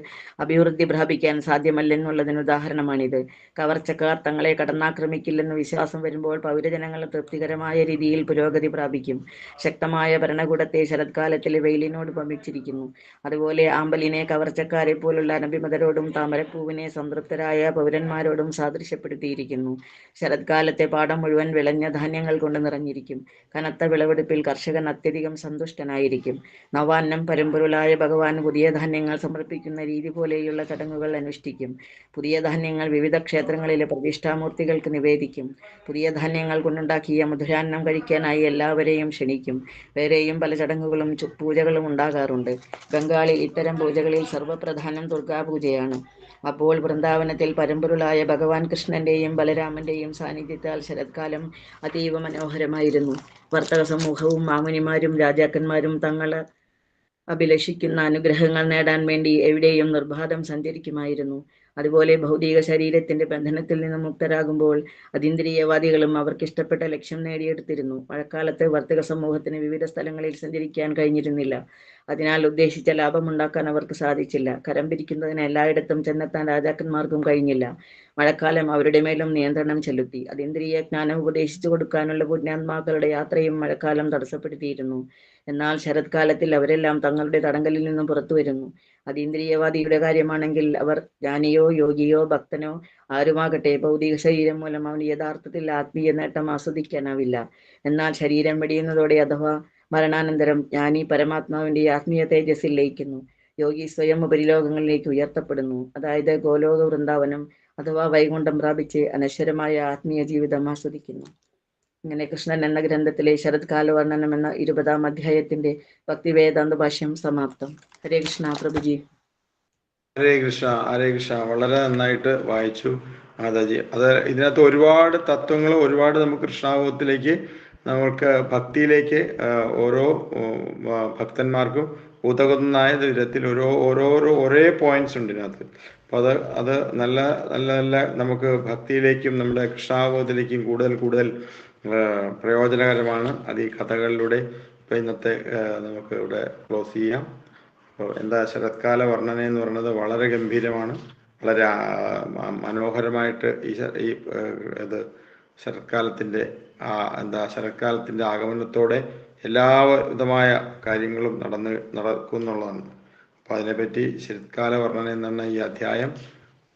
Speaker 4: അഭിവൃദ്ധി പ്രാപിക്കാൻ സാധ്യമല്ലെന്നുള്ളതിന് ഉദാഹരണമാണിത്. കവർച്ചക്കാർ തങ്ങളെ കടന്നാക്രമിക്കില്ലെന്ന് വിശ്വാസം വരുമ്പോൾ പൗരജനങ്ങൾ തൃപ്തികരമായ രീതിയിൽ പുരോഗതി പ്രാപിക്കും. ശക്തമായ ഭരണകൂടത്തെ ശരത്കാലത്തിലെ വെയിലിനോട് ഉപമിച്ചിരിക്കുന്നു. അതുപോലെ ആമ്പലിനെ കവർച്ചക്കാരെ പോലുള്ള അനഭിമതരോടും താമരപ്പൂവിനെ സംതൃപ്തരായ പൗരന്മാരോടും സാദൃശ്യപ്പെടുത്തിയിരിക്കുന്നു. ശരത്കാലത്തെ പാടം മുഴുവൻ വിളഞ്ഞ ധാന്യങ്ങൾ കൊണ്ട് നിറഞ്ഞിരിക്കും. കനത്ത വിളവെടുപ്പിൽ കർഷകൻ അത്യധികം സന്തുഷ്ടനായിരിക്കും. നവാന്നം പരമ്പൊരുളായ ഭഗവാൻ പുതിയ ധാന്യങ്ങൾ സമർപ്പിക്കുന്ന രീതി പോലെയുള്ള ചടങ്ങുകൾ അനുഷ്ഠിക്കും. പുതിയ ധാന്യങ്ങൾ വിവിധ ക്ഷേത്രങ്ങളിലെ പ്രതിഷ്ഠാമൂർത്തികൾക്ക് നിവേദിക്കും. പുതിയ ധാന്യങ്ങൾ കൊണ്ടുണ്ടാക്കിയ മധുരാന്നം കഴിക്കാനായി എല്ലാവരെയും ക്ഷണിക്കും. വേറെയും പല ചടങ്ങുകളും പൂജകളും ഉണ്ടാകാറുണ്ട്. ബംഗാളിൽ ഇത്തരം പൂജകളിൽ സർവ്വപ്രധാനം ദുർഗാപൂജയാണ്. അപ്പോൾ വൃന്ദാവനത്തിൽ പരമ്പൊരുളായ ഭഗവാൻ കൃഷ്ണന്റെയും ബലരാമന്റെയും സാന്നിധ്യത്താൽ ശരത്കാലം അതീവ മനോഹരമായിരുന്നു. വർത്തക സമൂഹവും മാമുനിമാരും രാജാക്കന്മാരും തങ്ങൾ അഭിലഷിക്കുന്ന അനുഗ്രഹങ്ങൾ നേടാൻ വേണ്ടി എവിടെയും നിർബാധം സഞ്ചരിക്കുമായിരുന്നു. അതുപോലെ ഭൗതിക ശരീരത്തിന്റെ ബന്ധനത്തിൽ നിന്ന് മുക്തരാകുമ്പോൾ അതീന്ദ്രിയവാദികളും അവർക്കിഷ്ടപ്പെട്ട ലക്ഷ്യം നേടിയെടുത്തിരുന്നു. മഴക്കാലത്ത് വർത്തക സമൂഹത്തിന് വിവിധ സ്ഥലങ്ങളിൽ സഞ്ചരിക്കാൻ കഴിഞ്ഞിരുന്നില്ല. അതിനാൽ ഉദ്ദേശിച്ച ലാഭമുണ്ടാക്കാൻ അവർക്ക് സാധിച്ചില്ല. കരം പിരിക്കുന്നതിന് എല്ലായിടത്തും ചെന്നെത്താൻ രാജാക്കന്മാർക്കും കഴിഞ്ഞില്ല. മഴക്കാലം അവരുടെ മേലും നിയന്ത്രണം ചെലുത്തി. അതീന്ദ്രിയ ജ്ഞാനം ഉപദേശിച്ചു കൊടുക്കാനുള്ള പുണ്യാത്മാക്കളുടെ യാത്രയും മഴക്കാലം തടസ്സപ്പെടുത്തിയിരുന്നു. എന്നാൽ ശരത്കാലത്തിൽ അവരെല്ലാം തങ്ങളുടെ തടങ്കലിൽ നിന്നും പുറത്തു വരുന്നു. അതീന്ദ്രിയവാദിയുടെ കാര്യമാണെങ്കിൽ അവർ ജ്ഞാനിയോ യോഗിയോ ഭക്തനോ ആരുമാകട്ടെ, ഭൗതിക ശരീരം മൂലം അവന് യഥാർത്ഥത്തിൽ ആത്മീയ നേട്ടം ആസ്വദിക്കാനാവില്ല. എന്നാൽ ശരീരം വെടിയുന്നതോടെ അഥവാ മരണാനന്തരം ജ്ഞാനി പരമാത്മാവിന്റെ ആത്മീയ തേജസ്സിൽ ലയിക്കുന്നു. യോഗി സ്വയം ഉപരിലോകങ്ങളിലേക്ക് ഉയർത്തപ്പെടുന്നു. അതായത് ഗോലോക വൃന്ദാവനം അഥവാ വൈകുണ്ഠം പ്രാപിച്ച് അനശ്വരമായ ആത്മീയ ജീവിതം ആസ്വദിക്കുന്നു. ഇങ്ങനെ കൃഷ്ണൻ എന്ന ഗ്രന്ഥത്തിലെ ശരത്കാല വർണ്ണനം എന്ന 20-ാം അധ്യായത്തിന്റെ ഭക്തിവേദാന്ത ഭാഷ്യം സമാപ്തം. ഹരേ കൃഷ്ണ പ്രഭുജി.
Speaker 1: ഹരേ കൃഷ്ണ, ഹരേ കൃഷ്ണ. വളരെ നന്നായിട്ട് വായിച്ചു മാതാജി. അത് ഇതിനകത്ത് ഒരുപാട് തത്വങ്ങൾ, ഒരുപാട് നമുക്ക് കൃഷ്ണാവബോധത്തിലേക്ക്, നമുക്ക് ഭക്തിയിലേക്ക് ഓരോ ഭക്തന്മാർക്കും ഉതകുന്നതായ വിധത്തിൽ ഒരേ പോയിന്റ്സ് ഉണ്ട് ഇതിനകത്ത്. അപ്പോൾ അത് നല്ല നല്ല നല്ല നമുക്ക് ഭക്തിയിലേക്കും നമ്മുടെ കൃഷ്ണാവബോധത്തിലേക്കും കൂടുതൽ പ്രയോജനകരമാണ്. അത് ഈ കഥകളിലൂടെ ഇപ്പം ഇന്നത്തെ നമുക്ക് ഇവിടെ ക്ലോസ് ചെയ്യാം. അപ്പോൾ എന്താ ശരത്കാല വർണ്ണന എന്ന് പറയുന്നത് വളരെ ഗംഭീരമാണ്, വളരെ മനോഹരമായിട്ട് ഈ ഇത് ശരത്കാലത്തിൻ്റെ ശരത്കാലത്തിൻ്റെ ആഗമനത്തോടെ എല്ലാവിധമായ കാര്യങ്ങളും നടക്കുന്നുള്ളതാണ്. അപ്പോൾ അതിനെപ്പറ്റി ശരത്കാല വർണ്ണന എന്ന ഈ അധ്യായം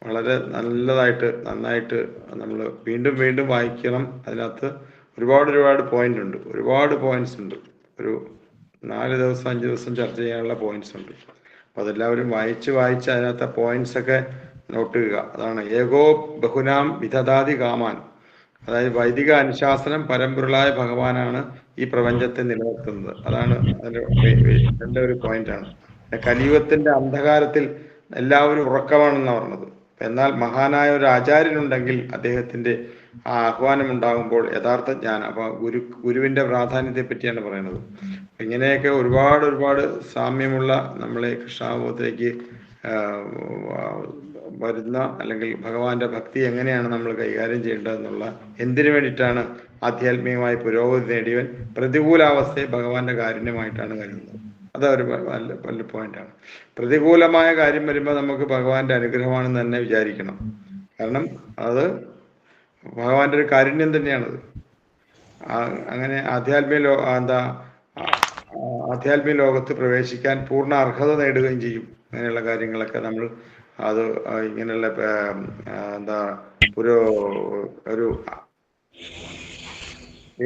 Speaker 1: വളരെ നന്നായിട്ട് നമ്മൾ വീണ്ടും വായിക്കണം. അതിനകത്ത് ഒരുപാട് പോയിന്റ്സ് ഉണ്ട്. ഒരു 4 ദിവസം 5 ദിവസം ചർച്ച ചെയ്യാനുള്ള പോയിന്റ്സ് ഉണ്ട്. അപ്പോൾ അതെല്ലാവരും വായിച്ച് അതിനകത്തെ പോയിന്റ്സ് ഒക്കെ നോട്ട് ചെയ്യുക. അതാണ് ഏകോ ബഹുനാം വിധദാതി കാമാൻ. അതായത് വൈദിക അനുശാസനം പരമ്പൊരുളായ ഭഗവാനാണ് ഈ പ്രപഞ്ചത്തെ നിലനിർത്തുന്നത്. അതാണ് അതിൻ്റെ ഒരു പോയിന്റാണ്. കലിയുഗത്തിന്റെ അന്ധകാരത്തിൽ എല്ലാവരും ഉറക്കമാണെന്ന് പറഞ്ഞത്. എന്നാൽ മഹാനായ ഒരു ആചാര്യനുണ്ടെങ്കിൽ അദ്ദേഹത്തിന്റെ ആ ആഹ്വാനം ഉണ്ടാകുമ്പോൾ യഥാർത്ഥ ജ്ഞാനം. അപ്പൊ ഗുരുവിന്റെ പ്രാധാന്യത്തെ പറ്റിയാണ് പറയുന്നത്. ഇങ്ങനെയൊക്കെ ഒരുപാട് സാമ്യമുള്ള നമ്മളെ കൃഷ്ണാവബോധത്തിലേക്ക് വരുന്ന, അല്ലെങ്കിൽ ഭഗവാന്റെ ഭക്തി എങ്ങനെയാണ് നമ്മൾ കൈകാര്യം ചെയ്യേണ്ടതെന്നുള്ള, എന്തിനു വേണ്ടിയിട്ടാണ് ആധ്യാത്മികമായി പുരോഗതി നേടിയവൻ പ്രതികൂലാവസ്ഥയെ ഭഗവാന്റെ കാരുണ്യമായിട്ടാണ് കരുതുന്നത്. അതൊരു വലിയ പോയിന്റാണ്. പ്രതികൂലമായ കാര്യം വരുമ്പോൾ നമുക്ക് ഭഗവാന്റെ അനുഗ്രഹമാണെന്ന് തന്നെ വിചാരിക്കണം. കാരണം അത് ഭഗവാന്റെ ഒരു കാരുണ്യം തന്നെയാണത്. അങ്ങനെ ആധ്യാത്മിക ലോകത്ത് പ്രവേശിക്കാൻ പൂർണ്ണ അർഹത നേടുകയും ചെയ്യും. അങ്ങനെയുള്ള കാര്യങ്ങളൊക്കെ നമ്മൾ അത് ഇങ്ങനെയുള്ള ഒരു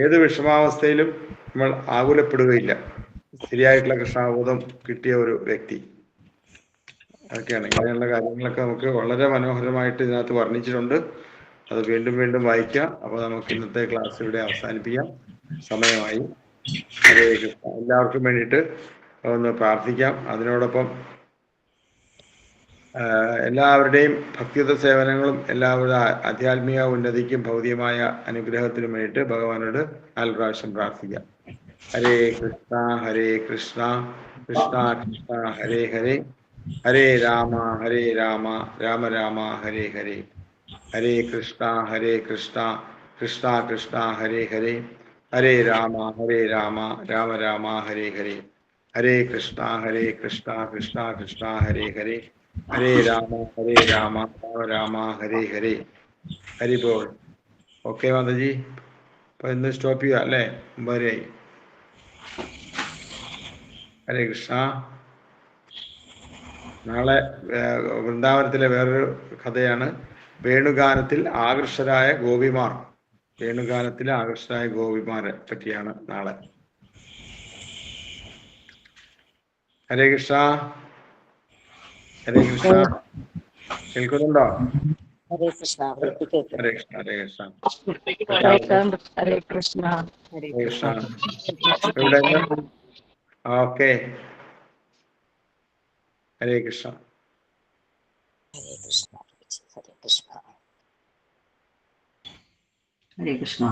Speaker 1: ഏത് വിഷമാവസ്ഥയിലും നമ്മൾ ആകുലപ്പെടുകയില്ല. ശരിയായിട്ടുള്ള കൃഷ്ണാബോധം കിട്ടിയ ഒരു വ്യക്തി. അതൊക്കെയാണ്. ഇങ്ങനെയുള്ള കാര്യങ്ങളൊക്കെ നമുക്ക് വളരെ മനോഹരമായിട്ട് ഇതിനകത്ത് വർണ്ണിച്ചിട്ടുണ്ട്. അത് വീണ്ടും വീണ്ടും വായിക്കാം. അപ്പോൾ നമുക്ക് ഇന്നത്തെ ക്ലാസ് ഇവിടെ അവസാനിപ്പിക്കാം. സമയമായി. ഹരേ കൃഷ്ണ. എല്ലാവർക്കും വേണ്ടിയിട്ട് ഒന്ന് പ്രാർത്ഥിക്കാം. അതിനോടൊപ്പം എല്ലാവരുടെയും ഭക്തിയുത സേവനങ്ങളും എല്ലാവരുടെ ആധ്യാത്മിക ഉന്നതിക്കും ഭൗതികമായ അനുഗ്രഹത്തിനും വേണ്ടിയിട്ട് ഭഗവാനോട് 4 പ്രാവശ്യം പ്രാർത്ഥിക്കാം. ഹരേ കൃഷ്ണ ഹരേ കൃഷ്ണ കൃഷ്ണ കൃഷ്ണ ഹരേ ഹരേ ഹരേ രാമ രാമ രാമ ഹരേ ഹരേ ഹരേ കൃഷ്ണ കൃഷ്ണ കൃഷ്ണ ഹരേ ഹരേ ഹരേ രാമ രാമ രാമ ഹരേ ഹരേ ഹരേ കൃഷ്ണ കൃഷ്ണ കൃഷ്ണ ഹരേ ഹരേ ഹരേ രാമ രാമ രാമ ഹരേ ഹരേ. ഹരി ബോൾ. ഓക്കെ മാതാജി, അപ്പൊ ഇന്ന് സ്റ്റോപ്പ് ചെയ്യുക അല്ലേ? 9:30. ഹരേ കൃഷ്ണ. നാളെ വൃന്ദാവനത്തിലെ വേറൊരു കഥയാണ്. വേണുഗാനത്തിൽ ആകർഷരായ ഗോപിമാർ. വേണുഗാനത്തിലെ ആകർഷരായ ഗോപിമാരെ പറ്റിയാണ് നാളെ. ഹരേ കൃഷ്ണ. ഹരേ കൃഷ്ണ. കേൾക്കുന്നുണ്ടോ?
Speaker 5: ഹരേ കൃഷ്ണ.
Speaker 1: ഹരേ കൃഷ്ണ. ഹരേ കൃഷ്ണ.
Speaker 5: ഹരേ കൃഷ്ണ.
Speaker 1: ഹരേ കൃഷ്ണ. ഇവിടെ ഓക്കെ. ഹരേ കൃഷ്ണ.
Speaker 5: ഹരേ കൃഷ്ണ. ഹരേ കൃഷ്ണ.
Speaker 4: ഹരേ കൃഷ്ണ.